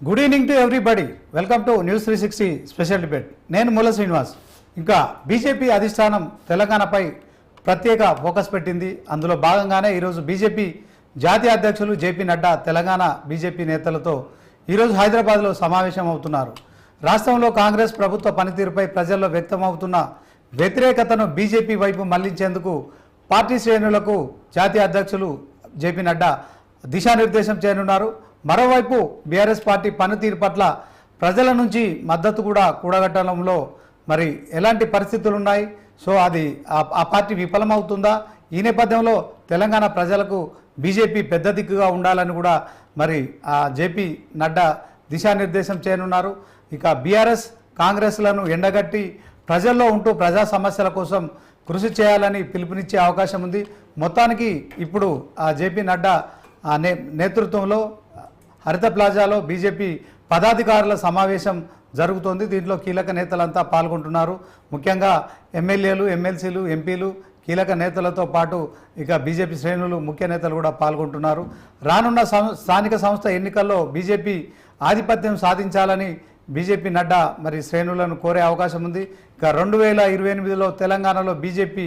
Good evening to everybody. Welcome to news 360 special debate. నేను మూల శ్రీనివాస్. ఇంకా బీజేపీ అధిష్టానం తెలంగాణపై ప్రత్యేక ఫోకస్ పెట్టింది. అందులో భాగంగానే ఈరోజు బీజేపీ జాతీయ అధ్యక్షులు జేపీ నడ్డా తెలంగాణ బీజేపీ నేతలతో ఈరోజు హైదరాబాద్లో సమావేశం అవుతున్నారు. రాష్ట్రంలో కాంగ్రెస్ ప్రభుత్వ పనితీరుపై ప్రజల్లో వ్యక్తమవుతున్న వ్యతిరేకతను బీజేపీ వైపు మళ్లించేందుకు పార్టీ శ్రేణులకు జాతీయ అధ్యక్షులు జేపీ నడ్డా దిశానిర్దేశం చేయనున్నారు. మరోవైపు బీఆర్ఎస్ పార్టీ పనితీరు పట్ల ప్రజల నుంచి మద్దతు కూడా కూడగట్టడంలో మరి ఎలాంటి పరిస్థితులు ఉన్నాయి, సో అది ఆ పార్టీ విఫలమవుతుందా, ఈ నేపథ్యంలో తెలంగాణ ప్రజలకు బీజేపీ పెద్ద దిక్కుగా ఉండాలని కూడా మరి జేపీ నడ్డా దిశానిర్దేశం చేయనున్నారు. ఇక బీఆర్ఎస్ కాంగ్రెస్లను ఎండగట్టి ప్రజల్లో ఉంటూ ప్రజా సమస్యల కోసం కృషి చేయాలని పిలుపునిచ్చే అవకాశం ఉంది. మొత్తానికి ఇప్పుడు జేపీ నడ్డా నేతృత్వంలో హరిత ప్లాజాలో బీజేపీ పదాధికారుల సమావేశం జరుగుతోంది. దీంట్లో కీలక నేతలంతా పాల్గొంటున్నారు. ముఖ్యంగా ఎమ్మెల్యేలు, ఎమ్మెల్సీలు, ఎంపీలు, కీలక నేతలతో పాటు ఇక బీజేపీ శ్రేణులు, ముఖ్య నేతలు కూడా పాల్గొంటున్నారు. రానున్న స్థానిక సంస్థ ఎన్నికల్లో బీజేపీ ఆధిపత్యం సాధించాలని బీజేపీ నడ్డా మరి శ్రేణులను కోరే అవకాశం ఉంది. ఇక 2028లో తెలంగాణలో బీజేపీ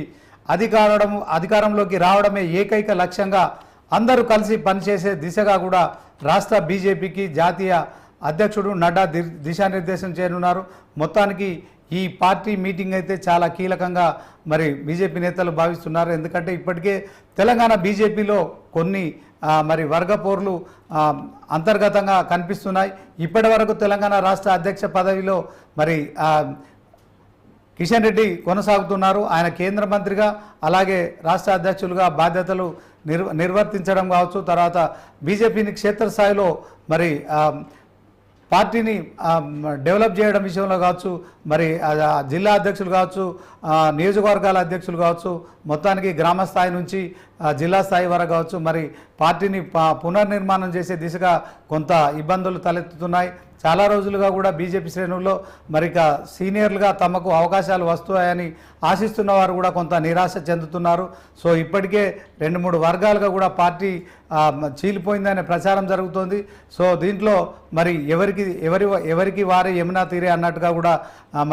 అధికారంలోకి రావడమే ఏకైక లక్ష్యంగా అందరూ కలిసి పనిచేసే దిశగా కూడా రాష్ట్ర బీజేపీకి జాతీయ అధ్యక్షుడు నడ్డా దిశానిర్దేశం చేయనున్నారు. మొత్తానికి ఈ పార్టీ మీటింగ్ అయితే చాలా కీలకంగా మరి బీజేపీ నేతలు భావిస్తున్నారు. ఎందుకంటే ఇప్పటికే తెలంగాణ బీజేపీలో కొన్ని మరి వర్గ పోర్లు అంతర్గతంగా కనిపిస్తున్నాయి. ఇప్పటి వరకు తెలంగాణ రాష్ట్ర అధ్యక్ష పదవిలో మరి కిషన్ రెడ్డి కొనసాగుతున్నారు. ఆయన కేంద్ర మంత్రిగా అలాగే రాష్ట్ర అధ్యక్షులుగా బాధ్యతలు నిర్వర్తించడం కావచ్చు, తర్వాత బీజేపీని క్షేత్రస్థాయిలో మరి పార్టీని డెవలప్ చేయడం విషయంలో కావచ్చు, మరి జిల్లా అధ్యక్షులు కావచ్చు, నియోజకవర్గాల అధ్యక్షులు కావచ్చు, మొత్తానికి గ్రామ స్థాయి నుంచి జిల్లా స్థాయి వరకు కావచ్చు, మరి పార్టీని పునర్నిర్మాణం చేసే దిశగా కొంత ఇబ్బందులు తలెత్తుతున్నాయి. చాలా రోజులుగా కూడా బీజేపీ శ్రేణుల్లో మరి సీనియర్లుగా తమకు అవకాశాలు వస్తాయని ఆశిస్తున్న వారు కూడా కొంత నిరాశ చెందుతున్నారు. సో ఇప్పటికే 2-3 వర్గాలుగా కూడా పార్టీ చీలిపోయిందనే ప్రచారం జరుగుతోంది. సో దీంట్లో మరి ఎవరికి వారే యమునా తీరే అన్నట్టుగా కూడా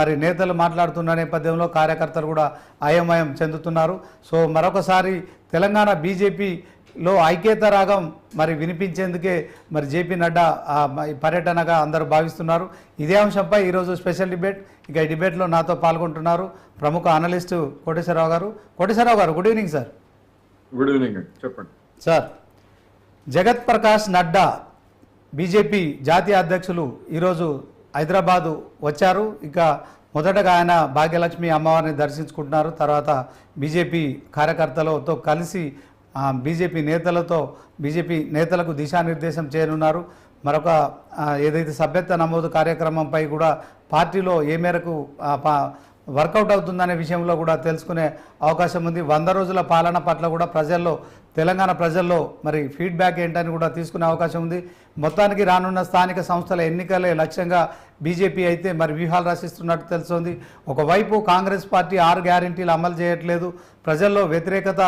మరి నేతలు మాట్లాడుతున్న నేపథ్యంలో కార్యకర్తలు కూడా అయోమయం చెందుతున్నారు. సో మరొకసారి తెలంగాణ బీజేపీలో ఐక్యత రాగం మరి వినిపించేందుకే మరి జేపీ నడ్డా పర్యటనగా అందరూ భావిస్తున్నారు. ఇదే అంశంపై ఈరోజు స్పెషల్ డిబేట్. ఇక ఈ డిబేట్లో నాతో పాల్గొంటున్నారు ప్రముఖ అనలిస్టు కోటేశ్వరరావు గారు. కోటేశ్వరరావు గారు, good evening sir. Good evening, చెప్పండి సార్. జగత్ ప్రకాష్ నడ్డా బీజేపీ జాతీయ అధ్యక్షులు ఈరోజు హైదరాబాదు వచ్చారు. ఇక మొదటగా ఆయన భాగ్యలక్ష్మి అమ్మవారిని దర్శించుకుంటున్నారు. తర్వాత బీజేపీ కార్యకర్తలతో కలిసి బీజేపీ నేతలకు దిశానిర్దేశం చేయనున్నారు. మరొక ఏదైతే సభ్యత్వ నమోదు కార్యక్రమంపై కూడా పార్టీలో ఏ మేరకు వర్కౌట్ అవుతుందనే విషయంలో కూడా తెలుసుకునే అవకాశం ఉంది. 100 రోజుల పాలన పట్ల కూడా తెలంగాణ ప్రజల్లో మరి ఫీడ్బ్యాక్ ఏంటని కూడా తీసుకునే అవకాశం ఉంది. మొత్తానికి రానున్న స్థానిక సంస్థల ఎన్నికలే లక్ష్యంగా బీజేపీ అయితే మరి వ్యూహాలు రచిస్తున్నట్టు తెలుస్తోంది. ఒకవైపు కాంగ్రెస్ పార్టీ 6 గ్యారెంటీలు అమలు చేయట్లేదు, ప్రజల్లో వ్యతిరేకత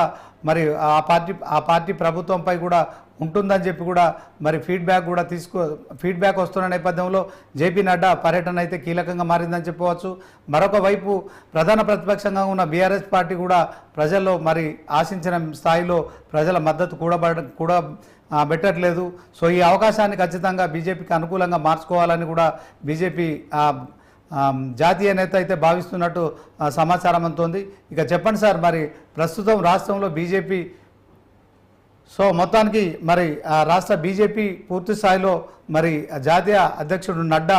మరి ఆ పార్టీ ప్రభుత్వంపై కూడా ఉంటుందని చెప్పి కూడా మరి ఫీడ్బ్యాక్ వస్తున్న నేపథ్యంలో జేపీ నడ్డా పర్యటన అయితే కీలకంగా మారిందని చెప్పవచ్చు. మరొక వైపు ప్రధాన ప్రతిపక్షంగా ఉన్న బీఆర్ఎస్ పార్టీ కూడా ప్రజల్లో మరి ఆశించిన స్థాయిలో ప్రజల మద్దతు కూడా పెట్టట్లేదు. సో ఈ అవకాశాన్ని ఖచ్చితంగా బీజేపీకి అనుకూలంగా మార్చుకోవాలని కూడా బీజేపీ జాతీయ నేత అయితే భావిస్తున్నట్టు సమాచారం అందుతోంది. ఇక చెప్పండి సార్, మరి ప్రస్తుతం రాష్ట్రంలో బీజేపీ సో మొత్తానికి మరి రాష్ట్ర బీజేపీ పూర్తి స్థాయిలో మరి జాతీయ అధ్యక్షుడు నడ్డా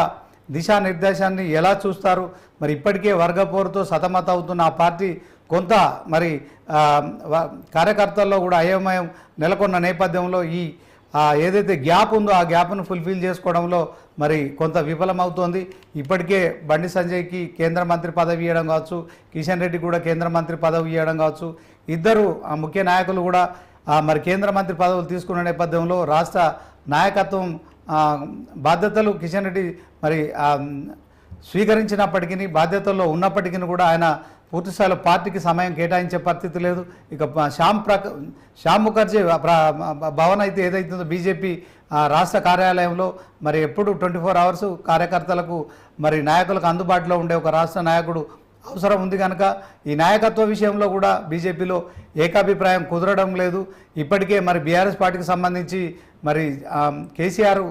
దిశానిర్దేశాన్ని ఎలా చూస్తారు? మరి ఇప్పటికే వర్గపోరుతో సతమత అవుతున్న ఆ పార్టీ కొంత మరి కార్యకర్తల్లో కూడా అయోమయం నెలకొన్న నేపథ్యంలో ఈ ఏదైతే గ్యాప్ ఉందో ఆ గ్యాప్ను ఫుల్ఫిల్ చేసుకోవడంలో మరి కొంత విఫలమవుతోంది. ఇప్పటికే బండి సంజయ్కి కేంద్ర మంత్రి పదవి ఇవ్వడం కావచ్చు, కిషన్ రెడ్డి కూడా కేంద్ర మంత్రి పదవి ఇవ్వడం కావచ్చు, ఇద్దరు ముఖ్య నాయకులు కూడా మరి కేంద్ర మంత్రి పదవులు తీసుకున్న నేపథ్యంలో రాష్ట్ర నాయకత్వం బాధ్యతలు కిషన్ రెడ్డి మరి స్వీకరించినప్పటికీ, బాధ్యతల్లో ఉన్నప్పటికీ కూడా ఆయన పూర్తిస్థాయిలో పార్టీకి సమయం కేటాయించే పరిస్థితి లేదు. ఇక శ్యామ్ ముఖర్జీ భవన్ అయితే ఏదైతుందో బీజేపీ రాష్ట్ర కార్యాలయంలో మరి ఎప్పుడు 24 అవర్స్ కార్యకర్తలకు మరి నాయకులకు అందుబాటులో ఉండే ఒక రాష్ట్ర నాయకుడు అవసరం ఉంది కనుక ఈ నాయకత్వ విషయంలో కూడా బీజేపీలో ఏకాభిప్రాయం కుదరడం లేదు. ఇప్పటికే మరి బీఆర్ఎస్ పార్టీకి సంబంధించి మరి కేసీఆర్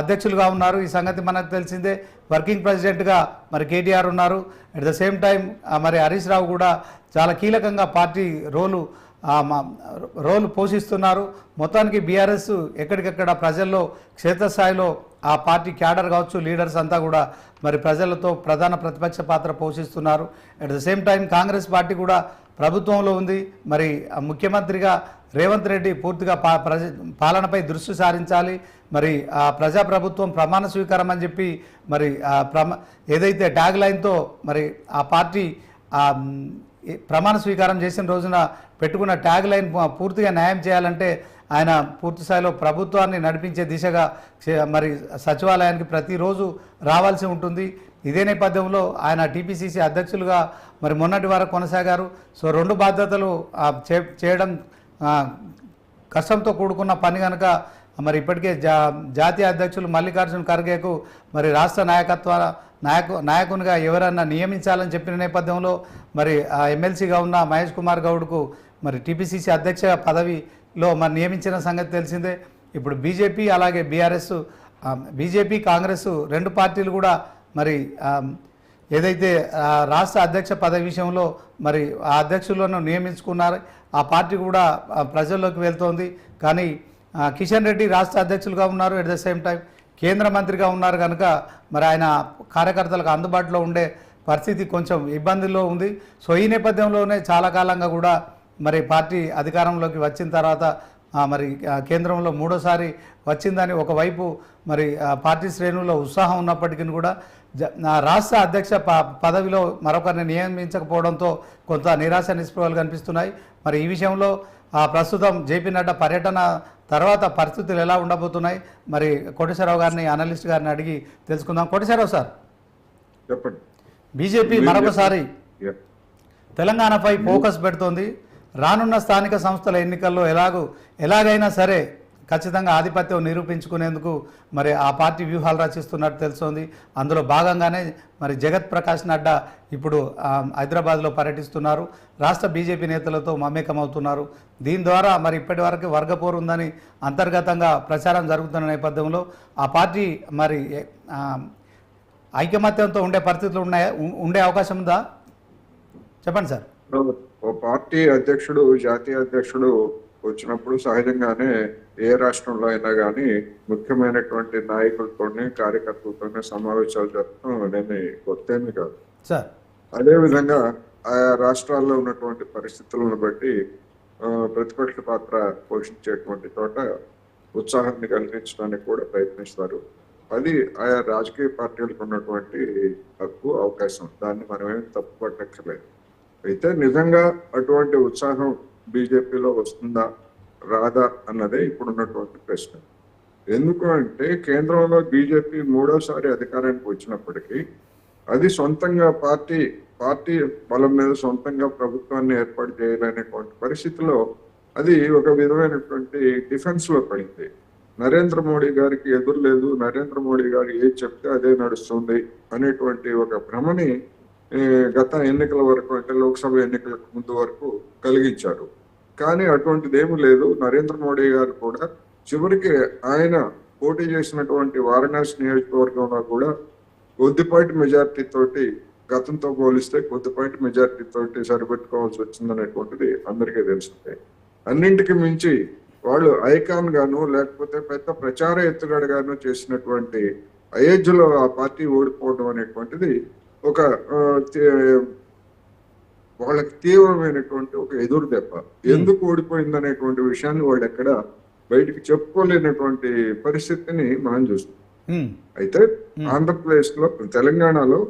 అధ్యక్షులుగా ఉన్నారు, ఈ సంగతి మనకు తెలిసిందే. వర్కింగ్ ప్రెసిడెంట్గా మరి కేటీఆర్ ఉన్నారు. అట్ ద సేమ్ టైం మరి హరీష్ రావు కూడా చాలా కీలకంగా పార్టీ రోలు పోషిస్తున్నారు. మొత్తానికి బీఆర్ఎస్ ఎక్కడికెక్కడ ప్రజల్లో క్షేత్రస్థాయిలో ఆ పార్టీ క్యాడర్ కావచ్చు, లీడర్స్ అంతా కూడా మరి ప్రజలతో ప్రధాన ప్రతిపక్ష పాత్ర పోషిస్తున్నారు. At the same time Congress party కూడా ప్రభుత్వంలో ఉంది. మరి ముఖ్యమంత్రిగా రేవంత్ రెడ్డి పూర్తిగా పాలనపై దృష్టి సారించాలి. మరి ఆ ప్రజాప్రభుత్వం ప్రమాణ స్వీకారం అని చెప్పి మరి ఏదైతే ట్యాగ్ లైన్తో మరి ఆ పార్టీ ప్రమాణ స్వీకారం చేసిన రోజున పెట్టుకున్న ట్యాగ్ లైన్ పూర్తిగా న్యాయం చేయాలంటే ఆయన పూర్తి స్థాయిలో ప్రభుత్వాన్ని నడిపించే దిశగా మరి సచివాలయానికి ప్రతిరోజు రావాల్సి ఉంటుంది. ఇదే నేపథ్యంలో ఆయన టీపీసీసీ అధ్యక్షులుగా మరి మొన్నటి వరకు కొనసాగారు. సో 2 బాధ్యతలు చేయడం కష్టంతో కూడుకున్న పని కనుక మరి ఇప్పటికే జాతీయ అధ్యక్షులు మల్లికార్జున్ ఖర్గేకు మరి రాష్ట్ర నాయకునిగా ఎవరన్నా నియమించాలని చెప్పిన నేపథ్యంలో మరి ఎమ్మెల్సీగా ఉన్న మహేష్ కుమార్ గౌడ్కు మరి టీపీసీసీ అధ్యక్ష పదవిలో మరి నియమించిన సంగతి తెలిసిందే. ఇప్పుడు బీజేపీ అలాగే బీఆర్ఎస్, బీజేపీ కాంగ్రెస్ 2 పార్టీలు కూడా మరి ఏదైతే రాష్ట్ర అధ్యక్ష పదవి విషయంలో మరి ఆ అధ్యక్షులను నియమించుకున్నారు. ఆ పార్టీ కూడా ప్రజల్లోకి వెళ్తోంది. కానీ కిషన్ రెడ్డి రాష్ట్ర అధ్యక్షులుగా ఉన్నారు, ఎట్ ద సేమ్ టైం కేంద్ర మంత్రిగా ఉన్నారు కనుక మరి ఆయన కార్యకర్తలకు అందుబాటులో ఉండే పరిస్థితి కొంచెం ఇబ్బందుల్లో ఉంది. సో ఈ నేపథ్యంలోనే చాలా కాలంగా కూడా మరి పార్టీ అధికారంలోకి వచ్చిన తర్వాత మరి కేంద్రంలో 3వ సారి వచ్చిందని ఒకవైపు మరి పార్టీ శ్రేణుల్లో ఉత్సాహం ఉన్నప్పటికీ కూడా రాష్ట్ర అధ్యక్ష పదవిలో మరొకరిని నియమించకపోవడంతో కొంత నిరాశ నిస్పృహలు కనిపిస్తున్నాయి. మరి ఈ విషయంలో ప్రస్తుతం జేపీ నడ్డా పర్యటన తర్వాత పరిస్థితులు ఎలా ఉండబోతున్నాయి, మరి కోటేశ్వరరావు గారిని అనలిస్ట్ గారిని అడిగి తెలుసుకుందాం. కోటేశ్వరరావు సార్, చెప్పండి. బీజేపీ మరొకసారి తెలంగాణపై ఫోకస్ పెడుతోంది. రానున్న స్థానిక సంస్థల ఎన్నికల్లో ఎలాగైనా సరే ఖచ్చితంగా ఆధిపత్యం నిరూపించుకునేందుకు మరి ఆ పార్టీ వ్యూహాలు రచిస్తున్నట్టు తెలుస్తోంది. అందులో భాగంగానే మరి జగత్ ప్రకాష్ నడ్డా ఇప్పుడు హైదరాబాద్లో పర్యటిస్తున్నారు. రాష్ట్ర బీజేపీ నేతలతో మమేకమవుతున్నారు. దీని ద్వారా మరి ఇప్పటి వరకు వర్గపోరు ఉందని అంతర్గతంగా ప్రచారం జరుగుతున్న నేపథ్యంలో ఆ పార్టీ మరి ఐకమత్యంతో ఉండే పరిస్థితులు ఉండే అవకాశం ఉందా? చెప్పండి సార్. ఓ పార్టీ అధ్యక్షుడు, జాతీయ అధ్యక్షుడు వచ్చినప్పుడు సహజంగానే ఏ రాష్ట్రంలో అయినా కానీ ముఖ్యమైనటువంటి నాయకులతోనే కార్యకర్తలతోనే సమావేశాలు జరపడం అనేది కొత్తేమీ కాదు సార్. అదేవిధంగా ఆయా రాష్ట్రాల్లో ఉన్నటువంటి పరిస్థితులను బట్టి ప్రతిపక్ష పాత్ర పోషించేటువంటి చోట ఉత్సాహాన్ని కలిగించడానికి కూడా ప్రయత్నిస్తారు. అది ఆయా రాజకీయ పార్టీలకు ఉన్నటువంటి హక్కు, అవకాశం. దాన్ని మనం ఏం తప్పు పట్టక్కర్లేదు. అయితే నిజంగా అటువంటి ఉత్సాహం బీజేపీలో వస్తుందా రాదా అన్నదే ఇప్పుడున్నటువంటి ప్రశ్న. ఎందుకు అంటే కేంద్రంలో బీజేపీ 3వ సారి అధికారానికి వచ్చినప్పటికీ అది సొంతంగా పార్టీ బలం మీద సొంతంగా ప్రభుత్వాన్ని ఏర్పాటు చేయలేనటువంటి పరిస్థితిలో అది ఒక విధమైనటువంటి డిఫెన్స్ లో పడింది. నరేంద్ర మోడీ గారికి ఎదురు లేదు, నరేంద్ర మోడీ గారు ఏది చెప్తే అదే నడుస్తుంది అనేటువంటి ఒక భ్రమని గత ఎన్నికల వరకు, అంటే లోక్సభ ఎన్నికలకు ముందు వరకు కలిగించారు. కానీ అటువంటిది ఏమీ లేదు. నరేంద్ర మోడీ గారు కూడా చివరికి ఆయన పోటీ చేసినటువంటి వారణాసి నియోజకవర్గంలో కూడా కొద్దిపాటి మెజారిటీ తోటి, గతంతో పోలిస్తే కొద్దిపాటి మెజారిటీ తోటి సరిపెట్టుకోవాల్సి వచ్చిందనేటువంటిది అందరికీ తెలిసిందే. అన్నింటికి మించి వాళ్ళు ఐకాన్ గాను లేకపోతే పెద్ద ప్రచార ఎత్తుగడగాను చేసినటువంటి అయోధ్యలో ఆ పార్టీ ఓడిపోవడం అనేటువంటిది ఒక వాళ్ళకి తీవ్రమైనటువంటి ఒక ఎదురు దెబ్బ. ఎందుకు ఓడిపోయింది అనేటువంటి విషయాన్ని వాళ్ళు ఎక్కడ బయటికి చెప్పుకోలేనటువంటి పరిస్థితిని మనం చూస్తాం. అయితే ఆంధ్రప్రదేశ్ లో, తెలంగాణలో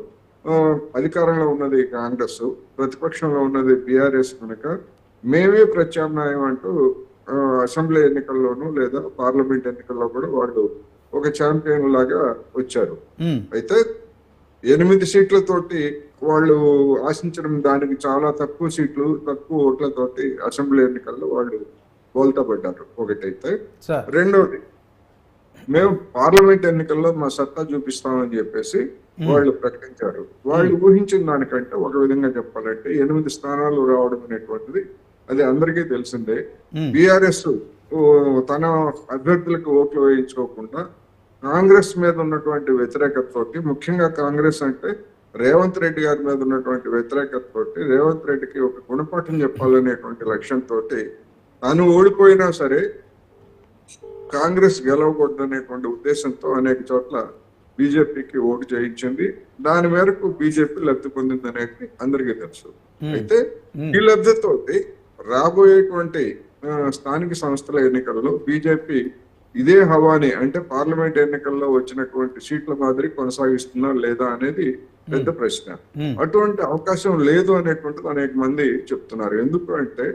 అధికారంలో ఉన్నది కాంగ్రెస్, ప్రతిపక్షంలో ఉన్నది బీఆర్ఎస్ కనుక మేమే ప్రత్యామ్నాయం అంటూ అసెంబ్లీ ఎన్నికల్లోనూ లేదా పార్లమెంట్ ఎన్నికల్లో కూడా వాళ్ళు ఒక ఛాంపియన్ లాగా వచ్చారు. అయితే 8 సీట్లతోటి వాళ్ళు ఆశించడం దానికి చాలా తక్కువ సీట్లు, తక్కువ ఓట్లతోటి అసెంబ్లీ ఎన్నికల్లో వాళ్ళు బోల్తా పడ్డారు. ఒకటైతే, రెండవది మేము పార్లమెంట్ ఎన్నికల్లో మా సత్తా చూపిస్తామని చెప్పేసి వాళ్ళు ప్రకటించారు. వాళ్ళు ఊహించిన దానికంటే ఒక విధంగా చెప్పాలంటే 8 స్థానాలు రావడం అనేటువంటిది అది అందరికీ తెలిసిందే. బీఆర్ఎస్ తన అభ్యర్థులకు ఓట్లు వేయించుకోకుండా కాంగ్రెస్ మీద ఉన్నటువంటి వ్యతిరేకతతోటి, ముఖ్యంగా కాంగ్రెస్ అంటే రేవంత్ రెడ్డి గారి మీద ఉన్నటువంటి వ్యతిరేకతతోటి రేవంత్ రెడ్డికి ఒక గుణపాఠం చెప్పాలనేటువంటి లక్ష్యంతో తాను ఓడిపోయినా సరే కాంగ్రెస్ గెలవకూడదు అనేటువంటి ఉద్దేశంతో అనేక చోట్ల బీజేపీకి ఓటు చేయించింది. దాని మేరకు బీజేపీ లబ్ధి పొందింది అనేది అందరికీ తెలుసు. అయితే ఈ లబ్ధితోటి రాబోయేటువంటి స్థానిక సంస్థల ఎన్నికల్లో బీజేపీ ఇదే హవాని అంటే పార్లమెంట్ ఎన్నికల్లో వచ్చినటువంటి సీట్ల మాదిరి కొనసాగిస్తున్నా లేదా అనేది పెద్ద ప్రశ్న. అటువంటి అవకాశం లేదు అనేటువంటిది అనేక మంది చెప్తున్నారు. ఎందుకు అంటే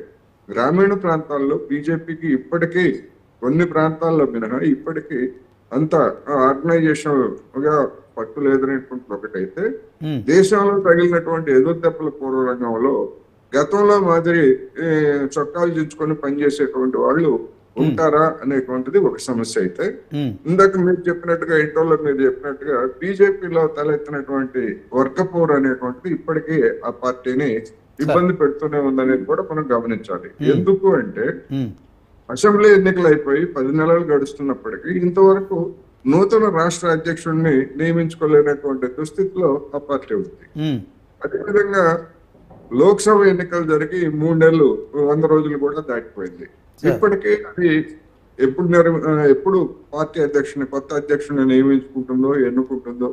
గ్రామీణ ప్రాంతాల్లో బీజేపీకి ఇప్పటికీ కొన్ని ప్రాంతాల్లో మినహా ఇప్పటికీ అంత ఆర్గనైజేషన్ గా పట్టు లేదనేటువంటి ఒకటైతే, దేశంలో తగిలినటువంటి ఎదురుదెబ్బల పూర్వరంగంలో గతంలో మాదిరి చొక్కాలు దించుకొని పనిచేసేటువంటి వాళ్ళు ఉంటారా అనేటువంటిది ఒక సమస్య. అయితే ఇందాక మీరు చెప్పినట్టుగా ఇంటర్లో మీరు చెప్పినట్టుగా బీజేపీలో తలెత్తినటువంటి వర్గపోరు అనేటువంటిది ఇప్పటికీ ఆ పార్టీని ఇబ్బంది పెడుతూనే ఉందనేది కూడా మనం గమనించాలి. ఎందుకు అంటే అసెంబ్లీ ఎన్నికలు అయిపోయి 10 నెలలు గడుస్తున్నప్పటికీ ఇంతవరకు నూతన రాష్ట్ర అధ్యక్షుడిని నియమించుకోలేనటువంటి దుస్థితిలో ఆ పార్టీ ఉంది. అదేవిధంగా లోక్సభ ఎన్నికలు జరిగి 3 నెలలు 100 రోజులు కూడా దాటిపోయింది. ఇప్పటికీ అది ఎప్పుడు పార్టీ అధ్యక్షుని కొత్త అధ్యక్షుని నియమించుకుంటుందో ఎన్నుకుంటుందో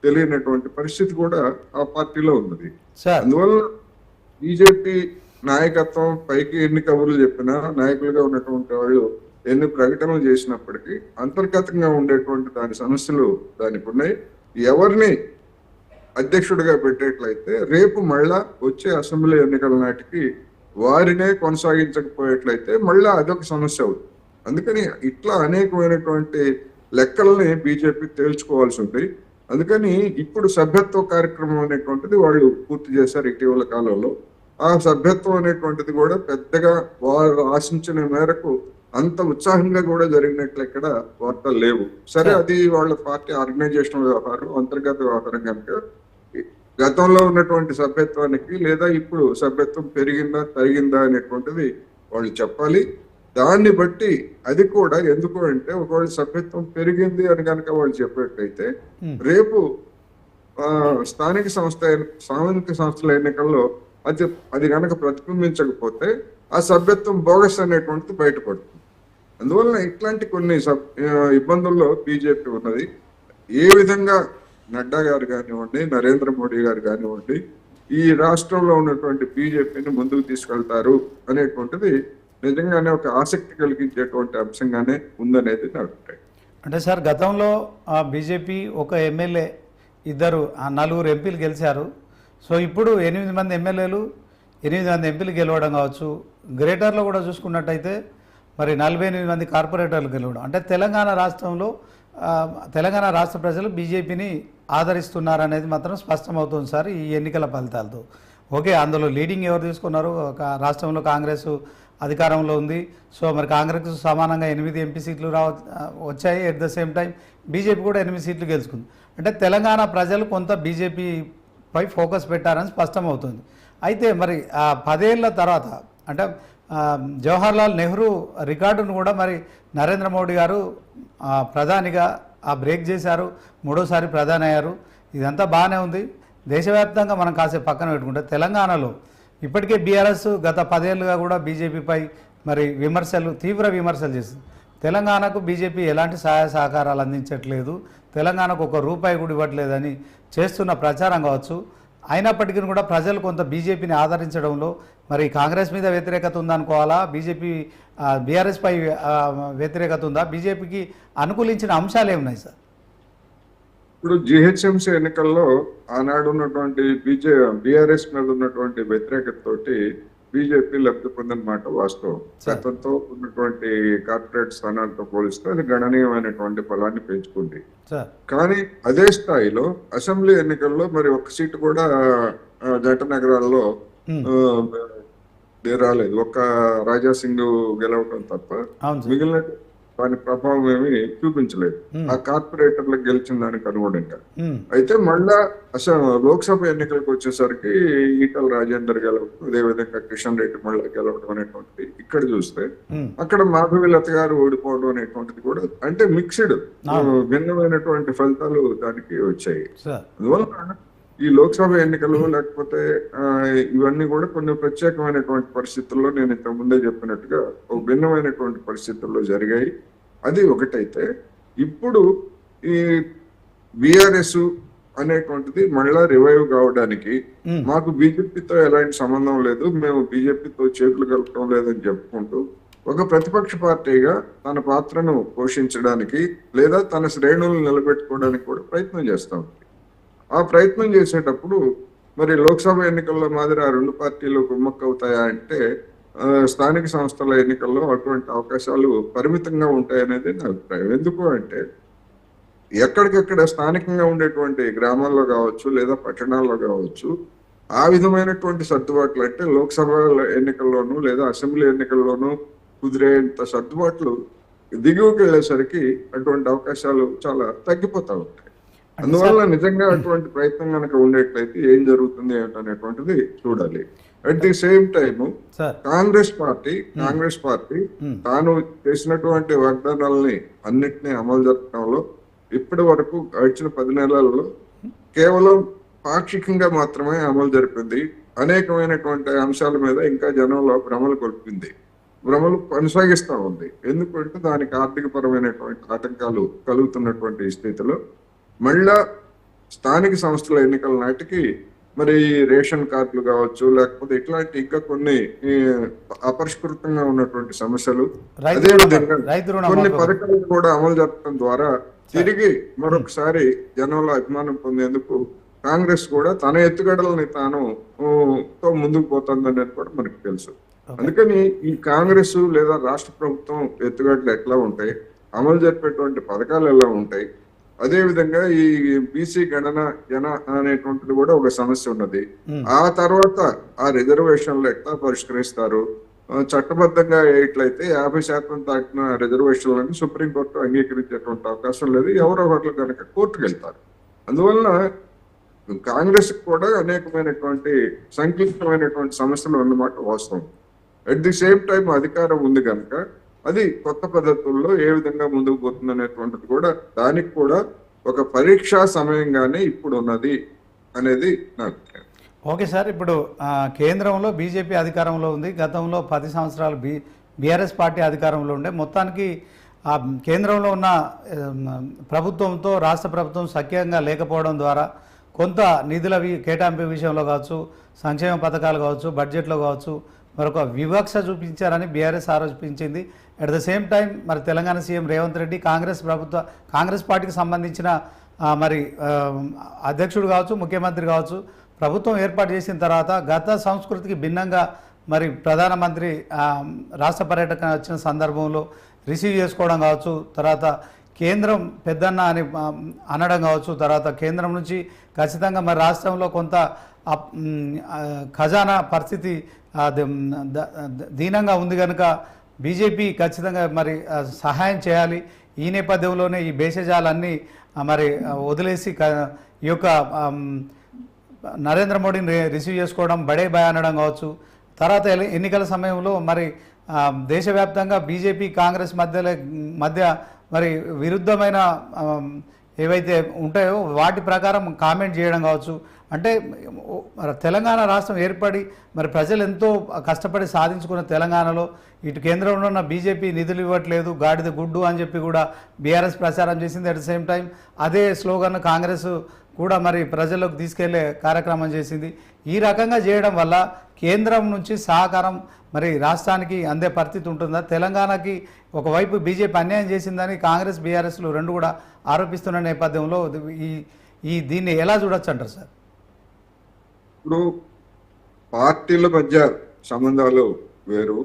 తెలియనటువంటి పరిస్థితి కూడా ఆ పార్టీలో ఉన్నది. అందువల్ల బీజేపీ నాయకత్వం పైకి ఎన్ని కబుర్లు చెప్పినా, నాయకులుగా ఉన్నటువంటి వాళ్ళు ఎన్ని ప్రకటనలు చేసినప్పటికీ అంతర్గతంగా ఉండేటువంటి దాని సమస్యలు దానికి ఉన్నాయి. ఎవరిని అధ్యక్షుడిగా పెట్టేట్లయితే రేపు మళ్ళా వచ్చే అసెంబ్లీ ఎన్నికల నాటికి వారినే కొనసాగించకపోయేట్లయితే మళ్ళా అదొక సమస్య అవుతుంది. అందుకని ఇట్లా అనేకమైనటువంటి లెక్కల్ని బీజేపీ తేల్చుకోవాల్సి ఉంది. అందుకని ఇప్పుడు సభ్యత్వ కార్యక్రమం అనేటువంటిది వాళ్ళు పూర్తి చేశారు ఇటీవల కాలంలో. ఆ సభ్యత్వం అనేటువంటిది కూడా పెద్దగా వారు ఆశించిన మేరకు అంత ఉత్సాహంగా కూడా జరిగినట్లు ఎక్కడ వార్తలు లేవు. సరే, అది వాళ్ళ పార్టీ ఆర్గనైజేషన్ వ్యవహారం, అంతర్గత వ్యవహారం కనుక గతంలో ఉన్నటువంటి సభ్యత్వానికి లేదా ఇప్పుడు సభ్యత్వం పెరిగిందా తరిగిందా అనేటువంటిది వాళ్ళు చెప్పాలి. దాన్ని బట్టి అది కూడా ఎందుకు అంటే ఒకవేళ సభ్యత్వం పెరిగింది అని కనుక వాళ్ళు చెప్పేట్లయితే రేపు స్థానిక సంస్థల ఎన్నికల్లో అది కనుక ప్రతిబింబించకపోతే ఆ సభ్యత్వం బోగస్ అనేటువంటిది బయటపడుతుంది. అందువలన ఇట్లాంటి కొన్ని ఇబ్బందుల్లో బీజేపీ ఉన్నది. ఏ విధంగా నడ్డా గారు కానివ్వండి, నరేంద్ర మోడీ గారు కానివ్వండి, ఈ రాష్ట్రంలో ఉన్నటువంటి బీజేపీని ముందుకు తీసుకెళ్తారు అనేటువంటిది నిజంగానే ఒక ఆసక్తి కలిగించేటువంటి అంశంగానే ఉందనేది నా అభిప్రాయం. అంటే సార్, గతంలో బీజేపీ ఒక ఎమ్మెల్యే 4 ఎంపీలు గెలిచారు. సో ఇప్పుడు 8 మంది ఎమ్మెల్యేలు 8 మంది ఎంపీలు గెలవడం కావచ్చు. గ్రేటర్లో కూడా చూసుకున్నట్టయితే మరి 48 మంది కార్పొరేటర్లు గెలవడం. అంటే తెలంగాణ రాష్ట్ర ప్రజలు బీజేపీని ఆదరిస్తున్నారనేది మాత్రం స్పష్టమవుతుంది సార్ ఈ ఎన్నికల ఫలితాలతో. ఓకే, అందులో లీడింగ్ ఎవరు తీసుకున్నారు? రాష్ట్రంలో కాంగ్రెస్ అధికారంలో ఉంది. సో మరి కాంగ్రెస్ సమానంగా 8 ఎంపీ సీట్లు వచ్చాయి. At the same time BJP కూడా 8 సీట్లు గెలుచుకుంది. అంటే తెలంగాణ ప్రజలు కొంత బీజేపీపై ఫోకస్ పెట్టారని స్పష్టమవుతుంది. అయితే మరి 10 ఏళ్ల తర్వాత అంటే జవహర్లాల్ నెహ్రూ రికార్డును కూడా మరి నరేంద్ర మోడీ గారు ప్రధానిగా బ్రేక్ చేశారు. 3వ సారి ప్రధాని అయ్యారు. ఇదంతా బాగానే ఉంది. దేశవ్యాప్తంగా మనం కాసేపు పక్కన పెట్టుకుంటే తెలంగాణలో ఇప్పటికే బీఆర్ఎస్ గత 10 ఏళ్ళుగా కూడా బీజేపీపై మరి తీవ్ర విమర్శలు చేస్తుంది. తెలంగాణకు బీజేపీ ఎలాంటి సహాయ సహకారాలు అందించట్లేదు, తెలంగాణకు ₹1 కూడా ఇవ్వట్లేదని చేస్తున్న ప్రచారం కావచ్చు. అయినప్పటికీ కూడా ప్రజలు కొంత బీజేపీని ఆదరించడంలో మరి కాంగ్రెస్ మీద వ్యతిరేకత ఉందనుకోవాలా, బీఆర్ఎస్పై వ్యతిరేకత ఉందా, బీజేపీకి అనుకూలించిన అంశాలు ఏమున్నాయి సార్? ఇప్పుడు జిహెచ్ఎంసీ ఎన్నికల్లో ఆనాడు ఉన్నటువంటి బీఆర్ఎస్ మీద ఉన్నటువంటి వ్యతిరేకత తోటి బీజేపీ లబ్ధి పొందనమాట వాస్తవం. గతంతో ఉన్నటువంటి కార్పొరేట్ స్థానాలతో పోలిస్తే అది గణనీయమైనటువంటి బలాన్ని పెంచుకుంది. కానీ అదే స్థాయిలో అసెంబ్లీ ఎన్నికల్లో మరి 1 సీటు కూడా జంట నగరాల్లో రాలేదు. ఒక్క రాజాసింగ్ గెలవటం తప్ప మిగిలిన దాని ప్రభావం ఏమి చూపించలేదు ఆ కార్పొరేటర్లకు గెలిచిన దానికి అనుగుణంగా. అయితే మళ్ళా అసలు లోక్సభ ఎన్నికలకు వచ్చేసరికి ఈటల రాజేందర్ గెలవడం, అదేవిధంగా కిషన్ రెడ్డి మళ్ళీ గెలవడం అనేటువంటిది ఇక్కడ చూస్తే, అక్కడ మాధవీలత గారు ఓడిపోవడం అనేటువంటిది కూడా అంటే మిక్స్డ్ భిన్నమైనటువంటి ఫలితాలు దానికి వచ్చాయి. అందువల్ల ఈ లోక్సభ ఎన్నికలు లేకపోతే ఇవన్నీ కూడా కొన్ని ప్రత్యేకమైనటువంటి పరిస్థితుల్లో నేను ఇంతకు ముందే చెప్పినట్టుగా ఒక భిన్నమైనటువంటి పరిస్థితుల్లో జరిగాయి. అది ఒకటైతే, ఇప్పుడు ఈ బిఆర్ఎస్ అనేటువంటిది మళ్ళా రివైవ్ కావడానికి మాకు బీజేపీతో ఎలాంటి సంబంధం లేదు, మేము బీజేపీతో చేతులు కలపడం లేదని చెప్పుకుంటూ ఒక ప్రతిపక్ష పార్టీగా తన పాత్రను పోషించడానికి లేదా తన శ్రేణులను నిలబెట్టుకోవడానికి కూడా ప్రయత్నం చేస్తా ఉంది. ఆ ప్రయత్నం చేసేటప్పుడు మరి లోక్సభ ఎన్నికల్లో మాదిరి ఆ రెండు పార్టీలు కుమ్మక్క అవుతాయా అంటే స్థానిక సంస్థల ఎన్నికల్లో అటువంటి అవకాశాలు పరిమితంగా ఉంటాయనేది నా అభిప్రాయం. ఎందుకు అంటే ఎక్కడికెక్కడ స్థానికంగా ఉండేటువంటి గ్రామాల్లో కావచ్చు లేదా పట్టణాల్లో కావచ్చు ఆ విధమైనటువంటి సర్దుబాట్లు అంటే లోక్సభ ఎన్నికల్లోనూ లేదా అసెంబ్లీ ఎన్నికల్లోనూ కుదిరేంత సర్దుబాట్లు దిగువకి వెళ్ళేసరికి అటువంటి అవకాశాలు చాలా తగ్గిపోతా ఉంటాయి. అందువల్ల నిజంగా అటువంటి ప్రయత్నం కనుక ఉండేట్లయితే ఏం జరుగుతుంది ఏంటనేటువంటిది చూడాలి. At the same time Congress party తాను చేసినటువంటి వాగ్దానాలని అన్నిటినీ అమలు జరపడంలో ఇప్పటి వరకు గడిచిన 10 నెలల్లో కేవలం పాక్షికంగా మాత్రమే అమలు జరిపింది. అనేకమైనటువంటి అంశాల మీద ఇంకా జనంలో భ్రమలు కొనసాగిస్తూ ఉంది. ఎందుకంటే దానికి ఆర్థిక పరమైనటువంటి ఆటంకాలు కలుగుతున్నటువంటి స్థితిలో మళ్ళా స్థానిక సంస్థల ఎన్నికల నాటికి మరి రేషన్ కార్డులు కావచ్చు లేకపోతే ఇట్లాంటి ఇంకా కొన్ని అపరిష్కృతంగా ఉన్నటువంటి సమస్యలు, అదేవిధంగా కొన్ని పథకాలు కూడా అమలు జరపడం ద్వారా తిరిగి మరొకసారి జనంలో అభిమానం పొందేందుకు కాంగ్రెస్ కూడా తన ఎత్తుగడలని తో ముందుకు పోతుందనేది కూడా మనకు తెలుసు. అందుకని ఈ కాంగ్రెస్ లేదా రాష్ట్ర ప్రభుత్వం ఎత్తుగడలు ఎట్లా ఉంటాయి, అమలు జరిపేటువంటి పథకాలు ఎలా ఉంటాయి, అదే విధంగా ఈ బీసీ గణన అనేటువంటిది కూడా ఒక సమస్య ఉన్నది. ఆ తర్వాత ఆ రిజర్వేషన్లు ఎట్లా పరిష్కరిస్తారు, చట్టబద్ధంగా ఎట్లయితే 50% దాటిన రిజర్వేషన్లను సుప్రీంకోర్టు అంగీకరించేటువంటి అవకాశం లేదు. ఎవరో ఒకరు కనుక కోర్టుకు వెళ్తారు. అందువల్ల కాంగ్రెస్ కూడా అనేకమైనటువంటి సంక్లిష్టమైనటువంటి సమస్యలు ఉన్నమాట వాస్తవం. అట్ ది సేమ్ టైం అధికారం ఉంది కనుక అది కొత్త పద్ధతుల్లో ఏ విధంగా ముందుకు పోతుంది అనేటువంటిది కూడా దానికి కూడా ఒక పరీక్షా సమయంగానే ఇప్పుడు ఉన్నది అనేది నాకు. ఓకే సార్, ఇప్పుడు కేంద్రంలో బీజేపీ అధికారంలో ఉంది. గతంలో 10 సంవత్సరాలు బీఆర్ఎస్ పార్టీ అధికారంలో ఉండే. మొత్తానికి ఆ కేంద్రంలో ఉన్న ప్రభుత్వంతో రాష్ట్ర ప్రభుత్వం సఖ్యంగా లేకపోవడం ద్వారా కొంత నిధుల కేటాయింపు విషయంలో కావచ్చు, సంక్షేమ పథకాలు కావచ్చు, బడ్జెట్లో కావచ్చు మరొక వివక్ష చూపించారని బీఆర్ఎస్ ఆరోపించింది. అట్ ద సేమ్ టైం మరి తెలంగాణ సీఎం రేవంత్ రెడ్డి కాంగ్రెస్ పార్టీకి సంబంధించిన మరి అధ్యక్షుడు కావచ్చు, ముఖ్యమంత్రి కావచ్చు, ప్రభుత్వం ఏర్పాటు చేసిన తర్వాత గత సంస్కృతికి భిన్నంగా మరి ప్రధానమంత్రి రాష్ట్ర పర్యటన వచ్చిన సందర్భంలో రిసీవ్ చేసుకోవడం కావచ్చు, తర్వాత కేంద్రం పెద్దన్న అని అనడం కావచ్చు, తర్వాత కేంద్రం నుంచి ఖచ్చితంగా మరి రాష్ట్రంలో కొంత ఖజానా పరిస్థితి దీనంగా ఉంది కనుక బీజేపీ ఖచ్చితంగా మరి సహాయం చేయాలి. ఈ నేపథ్యంలోనే ఈ భేషజాలన్నీ మరి వదిలేసి ఈ యొక్క నరేంద్ర మోడీని రిసీవ్ చేసుకోవడం, బడే బాయ్ అనడం కావచ్చు, తర్వాత ఎన్నికల సమయంలో మరి దేశవ్యాప్తంగా బీజేపీ కాంగ్రెస్ మధ్య మరి విరుద్ధమైన ఏవైతే ఉంటాయో వాటి ప్రకారం కామెంట్ చేయడం కావచ్చు. అంటే తెలంగాణ రాష్ట్రం ఏర్పడి మరి ప్రజలు ఎంతో కష్టపడి సాధించుకున్న తెలంగాణలో ఇటు కేంద్రంలో ఉన్న బీజేపీ నిధులు ఇవ్వట్లేదు, గాడిద గుడ్డు అని చెప్పి కూడా బీఆర్ఎస్ ప్రచారం చేసింది. అట్ ద సేమ్ టైం అదే స్లోగన్ కాంగ్రెస్ కూడా మరి ప్రజల్లోకి తీసుకెళ్లే కార్యక్రమం చేసింది. ఈ రకంగా చేయడం వల్ల కేంద్రం నుంచి సహకారం మరి రాష్ట్రానికి అందే పరిస్థితి ఉంటుందా? తెలంగాణకి ఒకవైపు బీజేపీ అన్యాయం చేసిందని కాంగ్రెస్ బీఆర్ఎస్లు రెండు కూడా ఆరోపిస్తున్న నేపథ్యంలో దీన్ని ఎలా చూడొచ్చు అంటారు సార్? ఇప్పుడు పార్టీల మధ్య సంబంధాలు వేరు,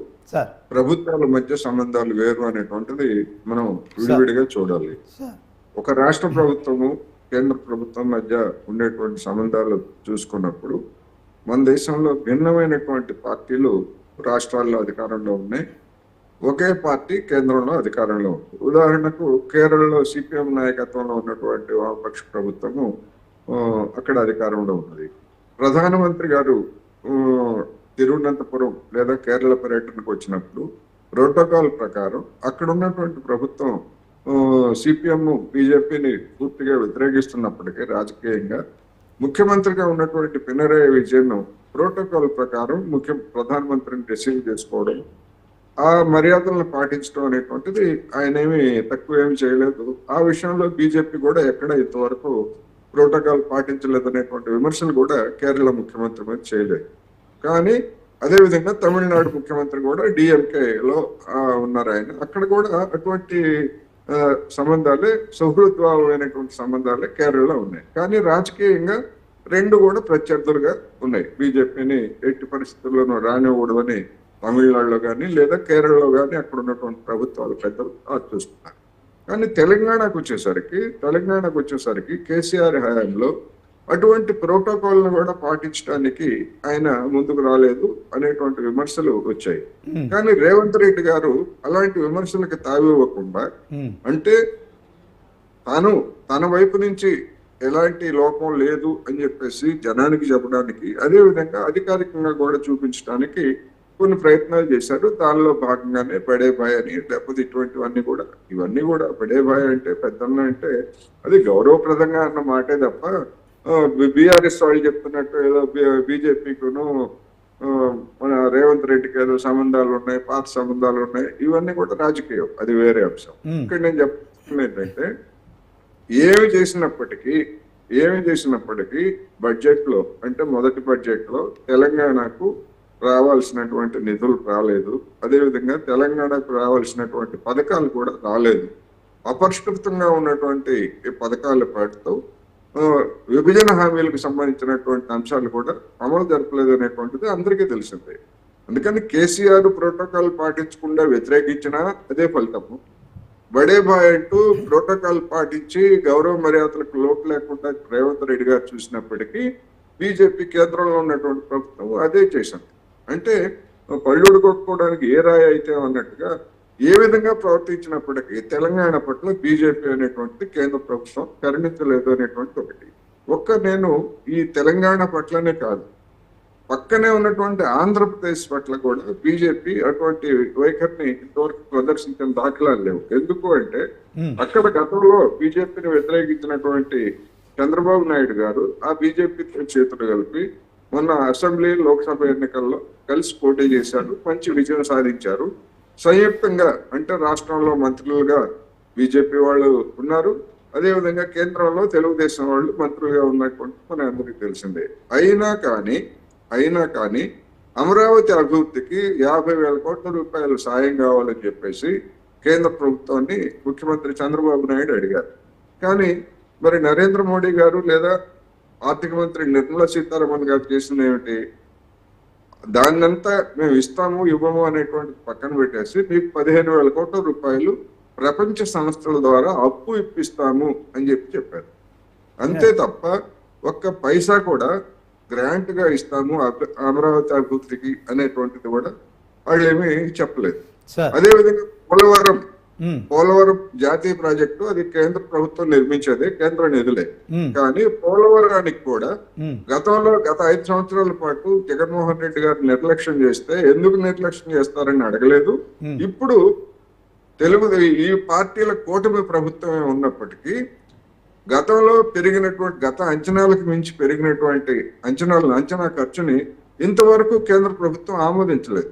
ప్రభుత్వాల మధ్య సంబంధాలు వేరు అనేటువంటిది మనం విడివిడిగా చూడాలి. ఒక రాష్ట్ర ప్రభుత్వము కేంద్ర ప్రభుత్వం మధ్య ఉండేటువంటి సంబంధాలు చూసుకున్నప్పుడు మన దేశంలో భిన్నమైనటువంటి పార్టీలు రాష్ట్రాల్లో అధికారంలో ఉన్నాయి. ఒకే పార్టీ కేంద్రంలో అధికారంలో ఉంది. ఉదాహరణకు కేరళలో సిపిఎం నాయకత్వంలో ఉన్నటువంటి వామపక్ష ప్రభుత్వము అక్కడ అధికారంలో ఉన్నది. ప్రధానమంత్రి గారు ఆ, తిరువనంతపురం లేదా కేరళ పర్యటనకు వచ్చినప్పుడు ప్రోటోకాల్ ప్రకారం అక్కడ ఉన్నటువంటి ప్రభుత్వం సిపిఎం బీజేపీని పూర్తిగా వ్యతిరేకిస్తున్నప్పటికీ రాజకీయంగా ముఖ్యమంత్రిగా ఉన్నటువంటి పినరయి విజయన్ ప్రోటోకాల్ ప్రకారం ప్రధానమంత్రిని రిసీవ్ చేసుకోవడం, ఆ మర్యాదలను పాటించడం అనేటువంటిది ఆయన ఏమి తక్కువ ఏమి చేయలేదు. ఆ విషయంలో బీజేపీ కూడా ఎక్కడ ఇంతవరకు ప్రోటోకాల్ పాటించలేదు అనేటువంటి విమర్శలు కూడా కేరళ ముఖ్యమంత్రి మీద చేయలేదు. కానీ అదేవిధంగా తమిళనాడు ముఖ్యమంత్రి కూడా డిఎంకేలో ఉన్నారు ఆయన. అక్కడ కూడా అటువంటి సంబంధాలే, సౌహృద్భావమైనటువంటి సంబంధాలే కేరళలో ఉన్నాయి. కానీ రాజకీయంగా రెండు కూడా ప్రత్యర్థులుగా ఉన్నాయి. బీజేపీని ఎట్టి పరిస్థితుల్లోనూ రానివ్వడమని తమిళనాడులో కానీ లేదా కేరళలో కానీ అక్కడ ఉన్నటువంటి ప్రభుత్వాలు పెద్దలు చూస్తున్నారు. కానీ తెలంగాణకు వచ్చేసరికి కేసీఆర్ హయాంలో అటువంటి ప్రోటోకాల్ను కూడా పాటించడానికి ఆయన ముందుకు రాలేదు అనేటువంటి విమర్శలు వచ్చాయి. కానీ రేవంత్ రెడ్డి గారు అలాంటి విమర్శలకు తావివ్వకుండా, అంటే తన వైపు నుంచి ఎలాంటి లోపం లేదు అని చెప్పేసి జనానికి చెప్పడానికి, అదే విధంగా అధికారికంగా కూడా చూపించడానికి కొన్ని ప్రయత్నాలు చేశారు. దానిలో భాగంగానే బడే భాయ్ అని, లేకపోతే ఇవన్నీ కూడా బడే భాయ్ అంటే పెద్దన్న అంటే అది గౌరవప్రదంగా అన్న మాటే తప్ప బీఆర్ఎస్ వాళ్ళు చెప్తున్నట్టు ఏదో బీజేపీకును మన రేవంత్ రెడ్డికి ఏదో సంబంధాలు ఉన్నాయి, పాత సంబంధాలు ఉన్నాయి, ఇవన్నీ కూడా రాజకీయం, అది వేరే అంశం. ఇక్కడ నేను చెప్తున్నా ఏంటంటే ఏమి చేసినప్పటికీ బడ్జెట్ లో, అంటే మొదటి బడ్జెట్ లో తెలంగాణకు రావాల్సినటువంటి నిధులు రాలేదు. అదేవిధంగా తెలంగాణకు రావాల్సినటువంటి పథకాలు కూడా రాలేదు. అపరిష్కృతంగా ఉన్నటువంటి పథకాల పాటుతో విభజన హామీలకు సంబంధించినటువంటి అంశాలు కూడా అమలు జరపలేదు అనేటువంటిది అందరికీ తెలిసిందే. అందుకని కేసీఆర్ ప్రోటోకాల్ పాటించకుండా వ్యతిరేకించినా అదే ఫలితము. బడే బాయ్ అంటూ ప్రోటోకాల్ పాటించి గౌరవ మర్యాదలకు లోటు లేకుండా రేవంత్ రెడ్డి గారు చూసినప్పటికీ బీజేపీ కేంద్రంలో ఉన్నటువంటి ప్రభుత్వం అదే చేసింది. అంటే పళ్ళుడు కొట్టుకోవడానికి ఏ రాయి అయితే అన్నట్టుగా ఏ విధంగా ప్రవర్తించినప్పటికీ తెలంగాణ పట్ల బీజేపీ అనేటువంటిది కేంద్ర ప్రభుత్వం కరుణించలేదు అనేటువంటి ఒకటి. నేను ఈ తెలంగాణ పట్లనే కాదు, పక్కనే ఉన్నటువంటి ఆంధ్రప్రదేశ్ పట్ల కూడా బీజేపీ అటువంటి వైఖరిని ఇంతవరకు ప్రదర్శించిన దాఖలాలు లేవు. ఎందుకు అంటే అక్కడ గతంలో బీజేపీని వ్యతిరేకించినటువంటి చంద్రబాబు నాయుడు గారు ఆ బీజేపీతో చేతులు కలిపి మొన్న అసెంబ్లీ, లోక్సభ ఎన్నికల్లో కలిసి పోటీ చేశారు, మంచి విజయం సాధించారు. సంయుక్తంగా అంటే రాష్ట్రంలో మంత్రులుగా బీజేపీ వాళ్ళు ఉన్నారు, అదేవిధంగా కేంద్రంలో తెలుగుదేశం వాళ్ళు మంత్రులుగా ఉన్నటువంటి మన అందరికీ తెలిసిందే. అయినా కానీ అమరావతి అభివృద్ధికి 50,000 కోట్ల రూపాయలు సాయం కావాలని చెప్పేసి కేంద్ర ప్రభుత్వాన్ని ముఖ్యమంత్రి చంద్రబాబు నాయుడు అడిగారు. కానీ మరి నరేంద్ర మోడీ గారు లేదా ఆర్థిక మంత్రి నిర్మలా సీతారామన్ గారు చేసింది ఏమిటి? దాన్నంతా మేము ఇవ్వము అనేటువంటి పక్కన పెట్టేసి మీకు 15,000 కోట్ల రూపాయలు ప్రపంచ సంస్థల ద్వారా అప్పు ఇప్పిస్తాము అని చెప్పారు. అంతే తప్ప ఒక్క పైసా కూడా గ్రాంట్ గా ఇస్తాము అమరావతి అభివృద్ధికి అనేటువంటిది కూడా వాళ్ళు ఏమీ చెప్పలేదు. అదేవిధంగా పోలవరం జాతీయ ప్రాజెక్టు, అది కేంద్ర ప్రభుత్వం నిర్మించేదే, కేంద్ర నిధులే. కానీ పోలవరానికి కూడా గత 5 సంవత్సరాల పాటు జగన్మోహన్ రెడ్డి గారు నిర్లక్ష్యం చేస్తే ఎందుకు నిర్లక్ష్యం చేస్తారని అడగలేదు. ఇప్పుడు ఈ పార్టీల కూటమి ప్రభుత్వమే ఉన్నప్పటికీ గతంలో పెరిగినటువంటి, గత అంచనాలకు మించి పెరిగినటువంటి అంచనా ఖర్చుని ఇంతవరకు కేంద్ర ప్రభుత్వం ఆమోదించలేదు.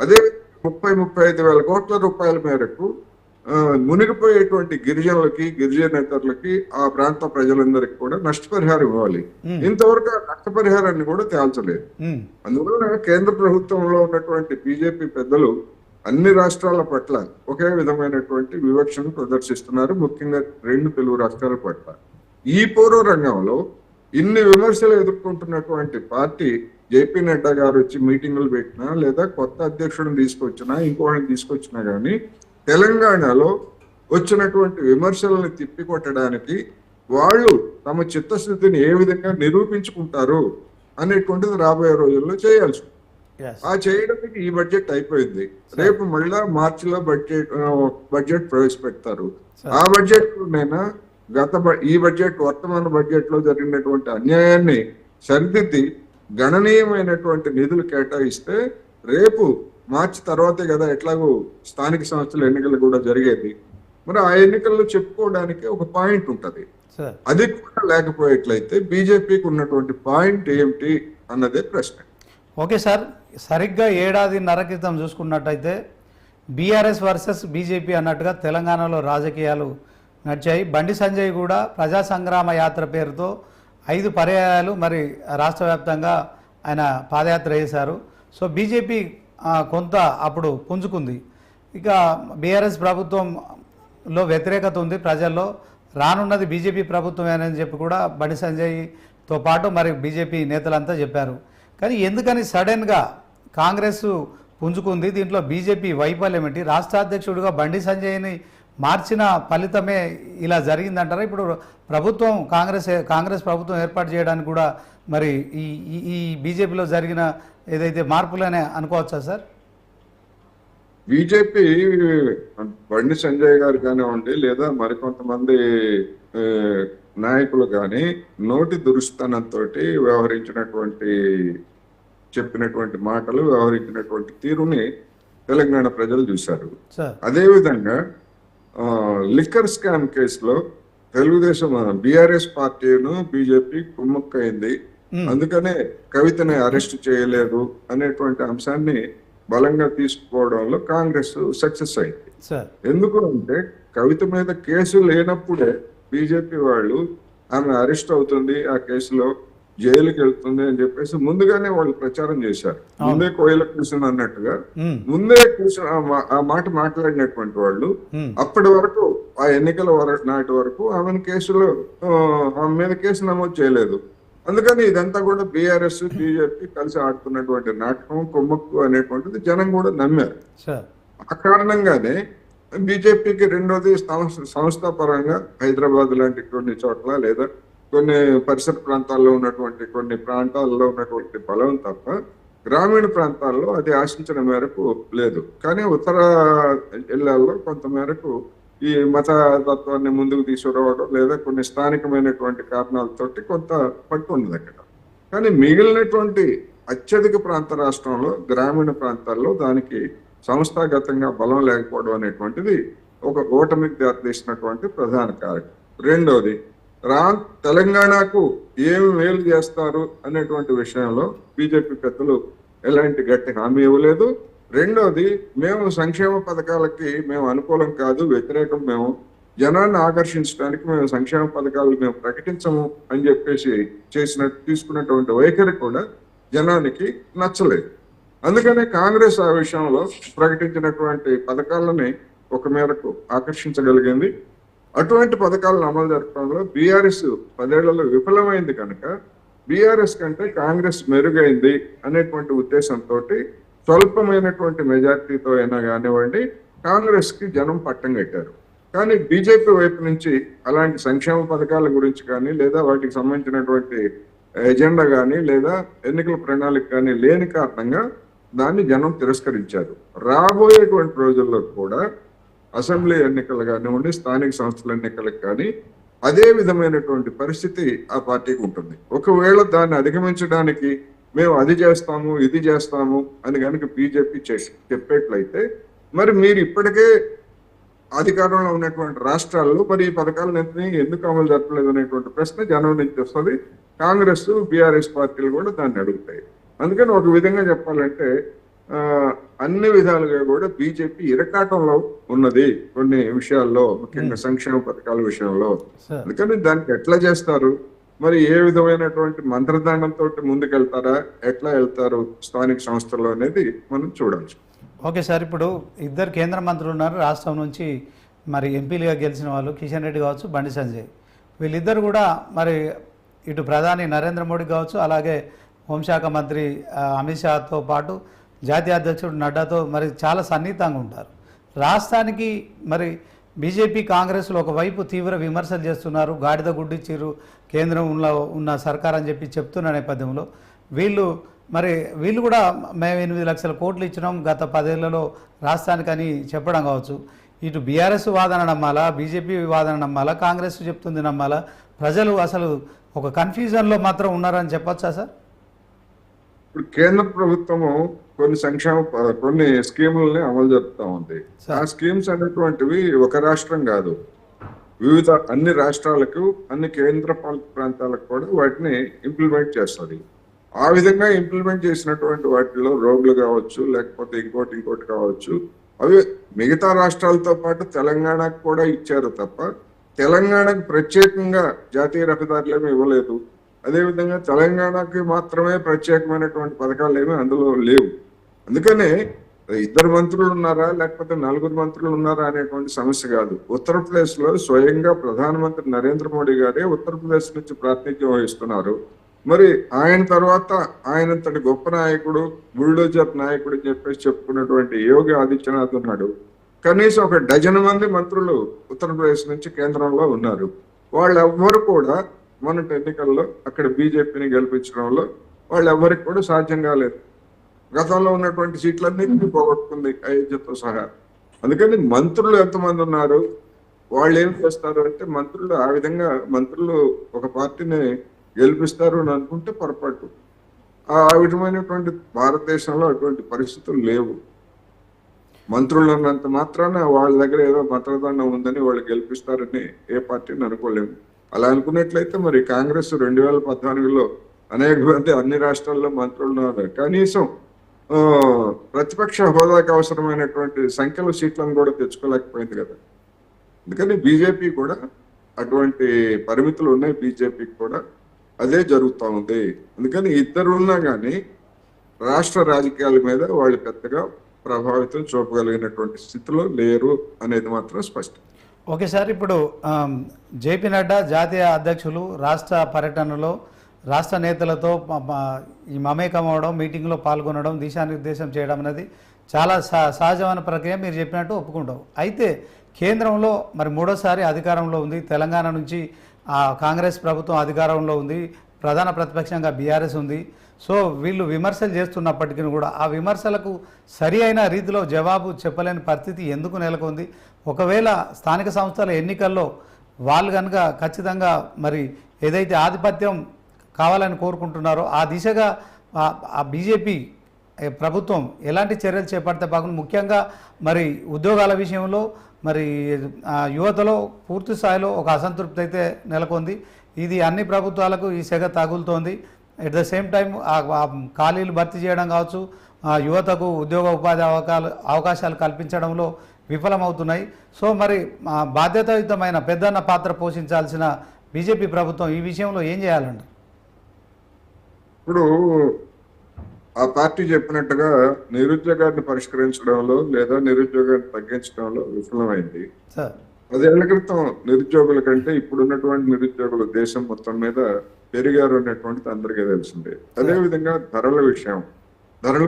అదే 30-35 వేల కోట్ల రూపాయల మేరకు మునిగిపోయేటువంటి గిరిజనేతరులకి, ఆ ప్రాంత ప్రజలందరికీ కూడా నష్టపరిహారం ఇవ్వాలి. ఇంతవరకు ఆ నష్టపరిహారాన్ని కూడా తేల్చలేదు. అందువల్ల కేంద్ర ప్రభుత్వంలో ఉన్నటువంటి బీజేపీ పెద్దలు అన్ని రాష్ట్రాల పట్ల ఒకే విధమైనటువంటి వివక్షను ప్రదర్శిస్తున్నారు, ముఖ్యంగా 2 తెలుగు రాష్ట్రాల పట్ల. ఈ పూర్వ రంగంలో ఇన్ని విమర్శలు ఎదుర్కొంటున్నటువంటి పార్టీ జేపీ నడ్డా గారు వచ్చి మీటింగులు పెట్టినా, లేదా కొత్త అధ్యక్షుడిని తీసుకొచ్చినా, ఇంకోటిని తీసుకొచ్చినా కానీ తెలంగాణలో వచ్చినటువంటి విమర్శలను తిప్పికొట్టడానికి వాళ్ళు తమ చిత్తశుద్ధిని ఏ విధంగా నిరూపించుకుంటారు అనేటువంటిది రాబోయే రోజుల్లో చేయాల్సి. Yes. ఆ చేయడానికి ఈ బడ్జెట్ అయిపోయింది. రేపు మళ్ళా మార్చిలో బడ్జెట్ ప్రవేశపెడతారు. ఆ బడ్జెట్ నైనా ఈ బడ్జెట్ వర్తమాన బడ్జెట్ లో జరిగినటువంటి అన్యాయాన్ని సరిదిద్ది గణనీయమైనటువంటి నిధులు కేటాయిస్తే రేపు మార్చి తర్వాతే కదా ఎట్లాగో స్థానిక సంస్థల ఎన్నికలు కూడా జరిగేది. మరి ఆ ఎన్నికల్లో చెప్పుకోవడానికి ఒక పాయింట్ ఉంటది. సార్ అది కూడా లేకపోయేట్లయితే బీజేపీకి ఉన్నటువంటి పాయింట్ ఏమిటి అన్నదే ప్రశ్న. ఓకే సార్, సరిగ్గా ఏడాదిన్నర క్రితం చూసుకున్నట్టయితే బీఆర్ఎస్ వర్సెస్ బీజేపీ అన్నట్టుగా తెలంగాణలో రాజకీయాలు నడిచాయి. బండి సంజయ్ కూడా ప్రజా సంగ్రామ యాత్ర పేరుతో 5 పర్యాయాలు మరి రాష్ట్ర వ్యాప్తంగా ఆయన పాదయాత్ర చేశారు. సో బీజేపీ కొంత అప్పుడు పుంజుకుంది. ఇక బీఆర్ఎస్ ప్రభుత్వంలో వ్యతిరేకత ఉంది ప్రజల్లో, రానున్నది బీజేపీ ప్రభుత్వమేనని చెప్పి కూడా బండి సంజయ్తో పాటు మరి బీజేపీ నేతలంతా చెప్పారు. కానీ ఎందుకని సడన్గా కాంగ్రెస్ పుంజుకుంది? దీంట్లో బీజేపీ వైఫల్యం ఏంటి? రాష్ట్ర అధ్యక్షుడిగా బండి సంజయ్ని మార్చిన ఫలితమే ఇలా జరిగిందంటారా? ఇప్పుడు ప్రభుత్వం కాంగ్రెస్ ప్రభుత్వం ఏర్పాటు చేయడానికి కూడా మరి ఈ బీజేపీలో జరిగిన ఏదైతే మార్పులనే అనుకోవచ్చా సార్? బీజేపీ బండి సంజయ్ గారు కానివ్వండి లేదా మరికొంతమంది నాయకులు కానీ నోటి దురుస్తనంతో చెప్పినటువంటి మాటలు, వ్యవహరించినటువంటి తీరుని తెలంగాణ ప్రజలు చూశారు. అదేవిధంగా లిక్కర్ స్కామ్ కేసులో తెలుగుదేశం బీఆర్ఎస్ పార్టీను బీజేపీ కుమ్మక్కైంది, అందుకనే కవితని అరెస్ట్ చేయలేదు అనేటువంటి అంశాన్ని బలంగా తీసుకోవడంలో కాంగ్రెస్ సక్సెస్ అయింది. ఎందుకు అంటే కవిత మీద కేసు లేనప్పుడే బీజేపీ వాళ్ళు ఆమె అరెస్ట్ అవుతుంది, ఆ కేసులో జైలుకి వెళ్తుంది అని చెప్పేసి ముందుగానే వాళ్ళు ప్రచారం చేశారు. ముందే కోయిల కూర్చుని అన్నట్టుగా ముందే కూర్చుని ఆ మాట మాట్లాడినటువంటి వాళ్ళు అప్పటి వరకు ఆ ఎన్నికల నాటి వరకు ఆమెను కేసులో ఆమె మీద కేసు నమోదు చేయలేదు. అందుకని ఇదంతా కూడా బీఆర్ఎస్ బీజేపీ కలిసి ఆడుతున్నటువంటి నాటకం, కొమ్మక్కు అనేటువంటిది జనం కూడా నమ్మారు. ఆ కారణంగానే బీజేపీకి రెండోది సంస్థాపరంగా హైదరాబాద్ లాంటి కొన్ని చోట్ల లేదా కొన్ని పరిసర ప్రాంతాల్లో ఉన్నటువంటి కొన్ని ప్రాంతాల్లో ఉన్నటువంటి బలం తప్ప గ్రామీణ ప్రాంతాల్లో అది ఆశించిన మేరకు లేదు. కానీ ఉత్తర జిల్లాల్లో కొంత మేరకు ఈ మత తత్వాన్ని ముందుకు తీసుకురావడం లేదా కొన్ని స్థానికమైనటువంటి కారణాలతోటి కొంత పట్టు ఉన్నది అక్కడ. కానీ మిగిలినటువంటి అత్యధిక ప్రాంత రాష్ట్రంలో గ్రామీణ ప్రాంతాల్లో దానికి సంస్థాగతంగా బలం లేకపోవడం అనేటువంటిది ఒక ఓటమికి దారితీసినటువంటి ప్రధాన కారణం. రెండోది తెలంగాణకు ఏమి మేలు చేస్తారు అనేటువంటి విషయంలో బీజేపీ పెద్దలు ఎలాంటి గట్టి హామీ ఇవ్వలేదు. రెండోది మేము సంక్షేమ పథకాలకి మేము అనుకూలం కాదు, వ్యతిరేకం, మేము జనాన్ని ఆకర్షించడానికి మేము సంక్షేమ పథకాలు మేము ప్రకటించము అని చెప్పేసి తీసుకున్నటువంటి వైఖరి కూడా జనానికి నచ్చలేదు. అందుకనే కాంగ్రెస్ ఆ విషయంలో ప్రకటించినటువంటి పథకాలని ఒక మేరకు ఆకర్షించగలిగింది. అటువంటి పథకాలను అమలు జరపడంలో బీఆర్ఎస్ 10 ఏళ్లలో విఫలమైంది కనుక బీఆర్ఎస్ కంటే కాంగ్రెస్ మెరుగైంది అనేటువంటి ఉద్దేశంతో స్వల్పమైనటువంటి మెజార్టీతో అయినా కానివ్వండి కాంగ్రెస్ కి జనం పట్టం కట్టారు. కానీ బీజేపీ వైపు నుంచి అలాంటి సంక్షేమ పథకాల గురించి కానీ లేదా వాటికి సంబంధించినటువంటి ఎజెండా కానీ లేదా ఎన్నికల ప్రణాళిక కానీ లేని కారణంగా దాన్ని జనం తిరస్కరించారు. రాబోయేటువంటి రోజుల్లో కూడా అసెంబ్లీ ఎన్నికలు కానివ్వండి స్థానిక సంస్థల ఎన్నికలకు కానీ అదే విధమైనటువంటి పరిస్థితి ఆ పార్టీకి ఉంటుంది. ఒకవేళ దాన్ని అధిగమించడానికి మేము అది చేస్తాము ఇది చేస్తాము అని కనుక బీజేపీ చెప్పేట్లయితే మరి మీరు ఇప్పటికే అధికారంలో ఉన్నటువంటి రాష్ట్రాల్లో మరి ఈ పథకాలను ఎందుకు అమలు జరపలేదు అనేటువంటి ప్రశ్న జనం నుంచి వస్తుంది. కాంగ్రెస్ బీఆర్ఎస్ పార్టీలు కూడా దాన్ని అడుగుతాయి. అందుకని ఒక విధంగా చెప్పాలంటే అన్ని విధాలుగా కూడా బీజేపీ ఇరకాటంలో ఉన్నది కొన్ని విషయాల్లో, ముఖ్యంగా సంక్షేమ పథకాల విషయంలో. అందుకని దానికి ఎట్లా చేస్తారు, మరి ఏ విధమైనటువంటి మంత్రదండంతో ముందుకెళ్తారా, ఎట్లా వెళ్తారు స్థానిక సంస్థల్లో అనేది మనం చూడాలి. ఓకే సార్, ఇప్పుడు 2 కేంద్ర మంత్రులు ఉన్నారు రాష్ట్రం నుంచి, మరి ఎంపీలుగా గెలిచిన వాళ్ళు కిషన్ రెడ్డి కావచ్చు, బండి సంజయ్. వీళ్ళిద్దరు కూడా మరి ఇటు ప్రధాని నరేంద్ర మోడీ కావచ్చు, అలాగే హోంశాఖ మంత్రి అమిత్ షాతో పాటు జాతీయ అధ్యక్షుడు నడ్డాతో మరి చాలా సన్నిహితంగా ఉంటారు. రాష్ట్రానికి మరి బీజేపీ కాంగ్రెస్లో ఒకవైపు తీవ్ర విమర్శలు చేస్తున్నారు, గాడిద గుడ్డిచ్చిరు కేంద్రంలో ఉన్న సర్కార్ అని చెప్తున్న నేపథ్యంలో వీళ్ళు మరి వీళ్ళు కూడా మేము 8 లక్షల కోట్లు ఇచ్చినాం గత 10 ఏళ్లలో రాష్ట్రానికని చెప్పడం కావచ్చు. ఇటు బీఆర్ఎస్ వాదన నమ్మాలా, బీజేపీ వాదన నమ్మాలా, కాంగ్రెస్ చెప్తుంది నమ్మాలా? ప్రజలు అసలు ఒక కన్ఫ్యూజన్లో మాత్రం ఉన్నారని చెప్పొచ్చా సార్? ఇప్పుడు కేంద్ర ప్రభుత్వము కొన్ని స్కీములని అమలు జరుపుతా ఉంది. ఆ స్కీమ్స్ అనేటువంటివి ఒక రాష్ట్రం కాదు, వివిధ అన్ని రాష్ట్రాలకు, అన్ని కేంద్ర పాలిత ప్రాంతాలకు కూడా వాటిని ఇంప్లిమెంట్ చేస్తుంది. ఆ విధంగా ఇంప్లిమెంట్ చేసినటువంటి వాటిలో రోడ్లు కావచ్చు, లేకపోతే ఇంకోటి కావచ్చు, అవి మిగతా రాష్ట్రాలతో పాటు తెలంగాణకు కూడా ఇచ్చారు తప్ప తెలంగాణకు ప్రత్యేకంగా జాతీయ రహదారులు ఏమీ ఇవ్వలేదు. అదేవిధంగా తెలంగాణకి మాత్రమే ప్రత్యేకమైనటువంటి పథకాలు ఏమీ అందులో లేవు. అందుకనే 2 మంత్రులు ఉన్నారా లేకపోతే 4 మంత్రులు ఉన్నారా అనేటువంటి సమస్య కాదు. ఉత్తరప్రదేశ్ లో స్వయంగా ప్రధానమంత్రి నరేంద్ర మోడీ గారే ఉత్తరప్రదేశ్ నుంచి ప్రాతినిధ్యం వహిస్తున్నారు. మరి ఆయన తర్వాత ఆయనంతటి గొప్ప నాయకుడు, బుల్డోజర్ నాయకుడు అని చెప్పేసి చెప్పుకున్నటువంటి యోగి ఆదిత్యనాథ్ ఉన్నాడు. కనీసం ఒక 12 మంది మంత్రులు ఉత్తరప్రదేశ్ నుంచి కేంద్రంలో ఉన్నారు. వాళ్ళెవ్వరు కూడా మొన్నటి ఎన్నికల్లో అక్కడ బీజేపీని గెలిపించడంలో వాళ్ళెవ్వరికి కూడా సాధ్యం కాలేదు. గతంలో ఉన్నటువంటి సీట్లన్నింటినీ పోగొట్టుకుంది అయోధ్యతో సహా. అందుకని మంత్రులు ఎంతమంది ఉన్నారు, వాళ్ళు ఏం చేస్తారు అంటే మంత్రులు ఆ విధంగా ఒక పార్టీని గెలిపిస్తారు అని అనుకుంటే పొరపాటు. ఆ విధమైనటువంటి భారతదేశంలో అటువంటి పరిస్థితులు లేవు. మంత్రులు ఉన్నంత మాత్రాన వాళ్ళ దగ్గర ఏదో మంత్రదండం ఉందని వాళ్ళు గెలిపిస్తారని ఏ పార్టీని అనుకోలేము. అలా అనుకున్నట్లయితే మరి కాంగ్రెస్ 2014లో అనేక మంది అన్ని రాష్ట్రాల్లో మంత్రులు ఉన్నారు. కనీసం ప్రతిపక్ష హోదాకు అవసరమైనటువంటి సంఖ్యలో సీట్లను కూడా తెచ్చుకోలేకపోయింది కదా. అందుకని బీజేపీ కూడా అటువంటి పరిమితులు ఉన్నాయి. బీజేపీకి కూడా అదే జరుగుతూ ఉంది. అందుకని ఇద్దరున్నా కానీ రాష్ట్ర రాజకీయాల మీద వాళ్ళు పెద్దగా ప్రభావితం చూపగలిగినటువంటి స్థితిలో లేరు అనేది మాత్రం స్పష్టం. ఓకే సార్, ఇప్పుడు జేపీ నడ్డా జాతీయ అధ్యక్షులు రాష్ట్ర పర్యటనలో రాష్ట్ర నేతలతో ఈ మమేకం అవడం, మీటింగ్లో పాల్గొనడం, దిశానిర్దేశం చేయడం అనేది చాలా సహజమైన ప్రక్రియ, మీరు చెప్పినట్టు ఒప్పుకుంటాం. అయితే కేంద్రంలో మరి 3వ సారి అధికారంలో ఉంది, తెలంగాణ నుంచి కాంగ్రెస్ ప్రభుత్వం అధికారంలో ఉంది, ప్రధాన ప్రతిపక్షంగా బీఆర్ఎస్ ఉంది. సో వీళ్ళు విమర్శలు చేస్తున్నప్పటికీ కూడా ఆ విమర్శలకు సరి అయిన రీతిలో జవాబు చెప్పలేని పరిస్థితి ఎందుకు నెలకొంది? ఒకవేళ స్థానిక సంస్థల ఎన్నికల్లో వాళ్ళు కనుక ఖచ్చితంగా మరి ఏదైతే ఆధిపత్యం కావాలని కోరుకుంటున్నారో ఆ దిశగా ఆ బీజేపీ ప్రభుత్వం ఎలాంటి చర్యలు చేపడితే బాగుంది? ముఖ్యంగా మరి ఉద్యోగాల విషయంలో మరి యువతలో పూర్తి స్థాయిలో ఒక అసంతృప్తి అయితే నెలకొంది. ఇది అన్ని ప్రభుత్వాలకు ఈ సెగ తగులుతోంది. ఎట్ ద సేమ్ టైం ఖాళీలు భర్తీ చేయడం కావచ్చు, యువతకు ఉద్యోగ ఉపాధి అవకాశాలు కల్పించడంలో విఫలమవుతున్నాయి. సో మరి బాధ్యతాయుతమైన పెద్దన్న పాత్ర పోషించాల్సిన బీజేపీ ప్రభుత్వం ఈ విషయంలో ఏం చేయాలండి? ఇప్పుడు ఆ పార్టీ చెప్పినట్టుగా నిరుద్యోగాన్ని పరిష్కరించడంలో లేదా నిరుద్యోగాన్ని తగ్గించడంలో విఫలమైంది. 10 ఏళ్ల క్రితం నిరుద్యోగుల కంటే ఇప్పుడున్నటువంటి నిరుద్యోగులు దేశం మొత్తం మీద పెరిగారు అనేటువంటిది అందరికీ తెలిసిందే. అదేవిధంగా ధరల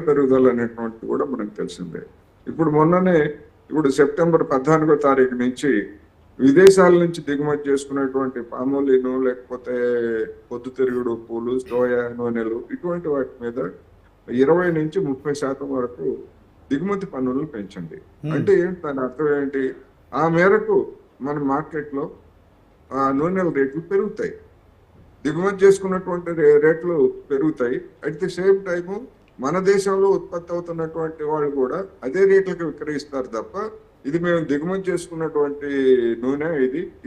పెరుగుదల అనేటువంటిది కూడా మనకు తెలిసిందే. ఇప్పుడు సెప్టెంబర్ 14వ తారీఖు నుంచి విదేశాల నుంచి దిగుమతి చేసుకునేటువంటి పామోలిను, లేకపోతే పొద్దుతిరుగుడు పూలు, సోయా నూనెలు, ఇటువంటి వాటి మీద 20 నుంచి 30% వరకు దిగుమతి పన్నులను పెంచండి. అంటే ఏంటి దాని అర్థం ఏంటి? ఆ మేరకు మన మార్కెట్లో నూనెల రేట్లు పెరుగుతాయి, దిగుమతి చేసుకున్నటువంటి రేట్లు పెరుగుతాయి. అట్ ది సేమ్ టైము మన దేశంలో ఉత్పత్తి అవుతున్నటువంటి వాళ్ళు కూడా అదే రేట్లకు విక్రయిస్తారు తప్ప ఇది మేము దిగుమతి చేసుకున్నటువంటి నూనె,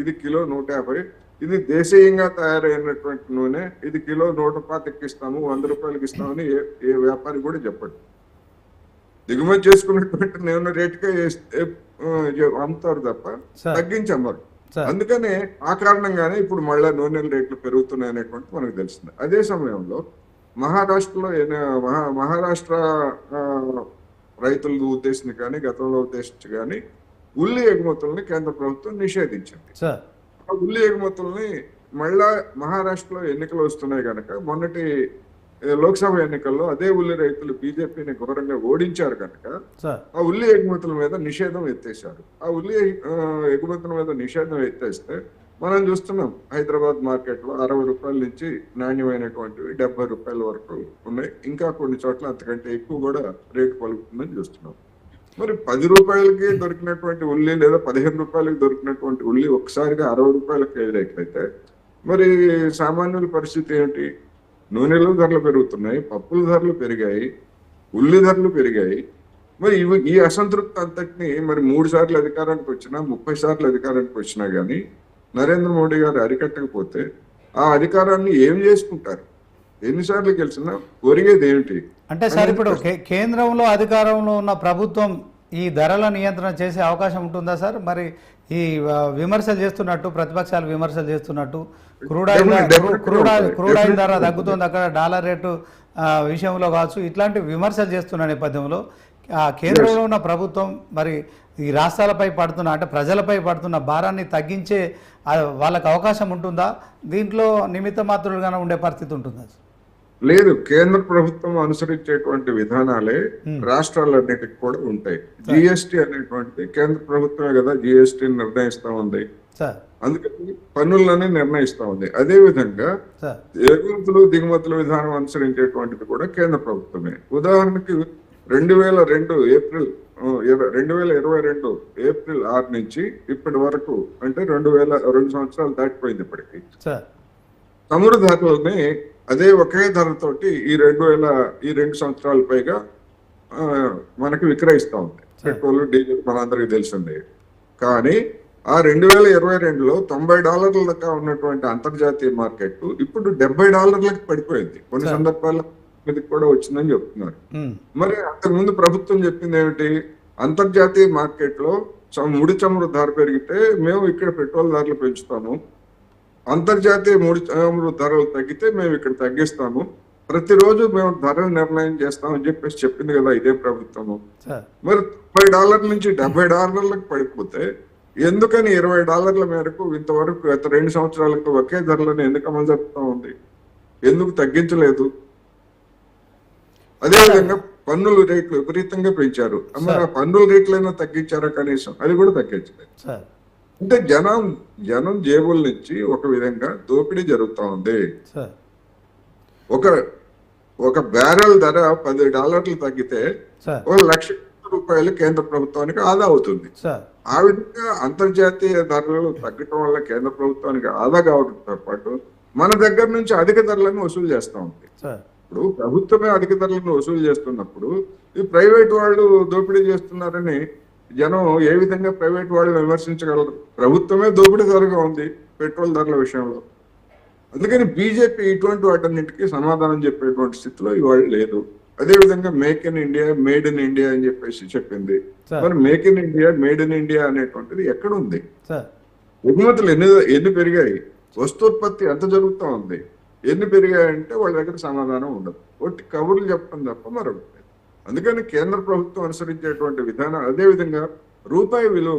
ఇది కిలో 150, ఇది దేశీయంగా తయారైనటువంటి నూనె, ఇది కిలో 125కి ఇస్తాము, 100 రూపాయలకి ఇస్తామని ఏ వ్యాపారి కూడా చెప్పండి. దిగుమతి చేసుకున్నటువంటి నూనె రేటుకే అమ్ముతారు తప్ప తగ్గించి అమ్మరు. అందుకనే ఆ కారణంగానే ఇప్పుడు మళ్ళా నూనెల రేట్లు పెరుగుతున్నాయి అనేటువంటి మనకు తెలిసింది. అదే సమయంలో మహారాష్ట్ర రైతులను ఉద్దేశించి కానీ గతంలో ఉద్దేశించి కానీ ఉల్లి ఎగుమతుల్ని కేంద్ర ప్రభుత్వం నిషేధించింది. ఆ ఉల్లి ఎగుమతుల్ని మళ్ళా మహారాష్ట్రలో ఎన్నికలు వస్తున్నాయి కనుక మొన్నటి లోక్సభ ఎన్నికల్లో అదే ఉల్లి రైతులు బీజేపీని ఘోరంగా ఓడించారు కనుక ఆ ఉల్లి ఎగుమతుల మీద నిషేధం ఎత్తేశారు. ఆ ఉల్లి ఎగుమతుల మీద నిషేధం ఎత్తేస్తే మనం చూస్తున్నాం హైదరాబాద్ మార్కెట్లో 60 రూపాయల నుంచి నాణ్యమైనటువంటివి 70 రూపాయల వరకు ఉన్నాయి. ఇంకా కొన్ని చోట్ల అంతకంటే ఎక్కువ కూడా రేటు పలుకుతుందని చూస్తున్నాం. మరి 10 రూపాయలకి దొరికినటువంటి ఉల్లి లేదా 15 రూపాయలకి దొరికినటువంటి ఉల్లి ఒకసారిగా 60 రూపాయలకి ఎదురైతే మరి సామాన్యుల పరిస్థితి ఏంటి? నూనెలు ధరలు పెరుగుతున్నాయి, పప్పుల ధరలు పెరిగాయి, ఉల్లి ధరలు పెరిగాయి. మరి ఈ అసంతృప్తి అంతటిని మరి 3 సార్లు అధికారానికి వచ్చినా 30 సార్లు అధికారానికి వచ్చినా గానీ నరేంద్ర మోడీ గారు అరికట్టకపోతే ఆ అధికారాన్ని ఏం చేసుకుంటారు? ఎన్నిసార్లు గెలిచినా ఒరిగేది ఏమిటి? అంటే సార్ ఇప్పుడు కేంద్రంలో అధికారంలో ఉన్న ప్రభుత్వం ఈ ధరల నియంత్రణ చేసే అవకాశం ఉంటుందా సార్? మరి ఈ విమర్శలు చేస్తున్నట్టు, ప్రతిపక్షాలు విమర్శలు చేస్తున్నట్టు క్రూడ్ ఆయిల్ ధర తగ్గుతుంది, అక్కడ డాలర్ రేటు విషయంలో కావచ్చు, ఇట్లాంటి విమర్శలు చేస్తున్న నేపథ్యంలో కేంద్రంలో ఉన్న ప్రభుత్వం మరి ఈ రాష్ట్రాలపై పడుతున్న, అంటే ప్రజలపై పడుతున్న భారాన్ని తగ్గించే వాళ్ళకి అవకాశం ఉంటుందా? దీంట్లో నిమిత్త మాత్రులుగానే ఉండే పరిస్థితి ఉంటుందా? లేదు, కేంద్ర ప్రభుత్వం అనుసరించేటువంటి విధానాలే రాష్ట్రాలన్నిటికి కూడా ఉంటాయి. జిఎస్టి అనేటువంటిది కేంద్ర ప్రభుత్వమే కదా జిఎస్టి నిర్ణయిస్తా ఉంది, అందుకని పన్నులనే నిర్ణయిస్తా ఉంది. అదే విధంగా ఎగుమతులు దిగుమతుల విధానం అనుసరించేటువంటిది కూడా కేంద్ర ప్రభుత్వమే. ఉదాహరణకి 2022 ఏప్రిల్ 6 నుంచి ఇప్పటి వరకు, అంటే 2 సంవత్సరాలు దాటిపోయింది ఇప్పటికి, చమురు ధరలని అదే ఒకే ధరతోటి ఈ 2 సంవత్సరాల పైగా మనకి విక్రయిస్తా ఉంది. పెట్రోల్, డీజిల్ మనందరికీ తెలిసిందే. కానీ ఆ 2022లో $90 దాకా ఉన్నటువంటి అంతర్జాతీయ మార్కెట్ ఇప్పుడు $70 పడిపోయింది. కొన్ని సందర్భాల్లో మీదకి కూడా వచ్చిందని చెప్తున్నారు. మరి అంతకుముందు ప్రభుత్వం చెప్పింది ఏమిటి? అంతర్జాతీయ మార్కెట్ లో ముడి చమురు ధర పెరిగితే మేము ఇక్కడ పెట్రోల్ ధరలు పెంచుతాము, అంతర్జాతీయ ముడి చమురు ధరలు తగ్గితే మేము ఇక్కడ తగ్గిస్తాము, ప్రతిరోజు మేము ధరలు నిర్ణయం చేస్తామని చెప్పేసి చెప్పింది కదా ఇదే ప్రభుత్వము. మరి $90 నుంచి $70 పడిపోతే ఎందుకని $20 మేరకు ఇంతవరకు గత 2 సంవత్సరాలకు ఒకే ధరలను ఎందుకు అమలు జరుపుతా ఉంది? ఎందుకు తగ్గించలేదు? అదేవిధంగా పన్నుల రేట్లు విపరీతంగా పెంచారు. మరి ఆ పన్నుల రేట్లైనా తగ్గించారా? కనీసం అది కూడా తగ్గించలేదు. అంటే జనం జేబుల నుంచి ఒక విధంగా దోపిడీ జరుగుతా ఉంది. ఒక బ్యారెల్ ధర $10 తగ్గితే ₹1,00,000 కేంద్ర ప్రభుత్వానికి ఆదా అవుతుంది. ఆ విధంగా అంతర్జాతీయ ధరలు తగ్గటం వల్ల కేంద్ర ప్రభుత్వానికి ఆదా కావడంతో పాటు మన దగ్గర నుంచి అధిక ధరలను వసూలు చేస్తా ఉంది. ఇప్పుడు ప్రభుత్వమే అధిక ధరలను వసూలు చేస్తున్నప్పుడు ఈ ప్రైవేట్ వాళ్ళు దోపిడీ చేస్తున్నారని జనం ఏ విధంగా ప్రైవేట్ వాళ్ళు విమర్శించగలరు? ప్రభుత్వమే దోపిడీదారుగా ఉంది పెట్రోల్ ధరల విషయంలో. అందుకని బీజేపీ ఇటువంటి వాటన్నింటికి సమాధానం చెప్పేటువంటి స్థితిలో ఇవాళ లేదు. అదేవిధంగా make in India, made in India అని చెప్పేసి చెప్పింది. మరి make in India, made in India అనేటువంటిది ఎక్కడుంది? ఎగుమతులు ఎన్ని పెరిగాయి? వస్తోత్పత్తి ఎంత జరుగుతూ ఉంది? ఎన్ని పెరిగాయంటే వాళ్ళ దగ్గర సమాధానం ఉండదు. ఒట్టి కబుర్లు చెప్పడం తప్ప మరొకటి. అందుకని కేంద్ర ప్రభుత్వం అనుసరించేటువంటి విధానం. అదేవిధంగా రూపాయి విలువ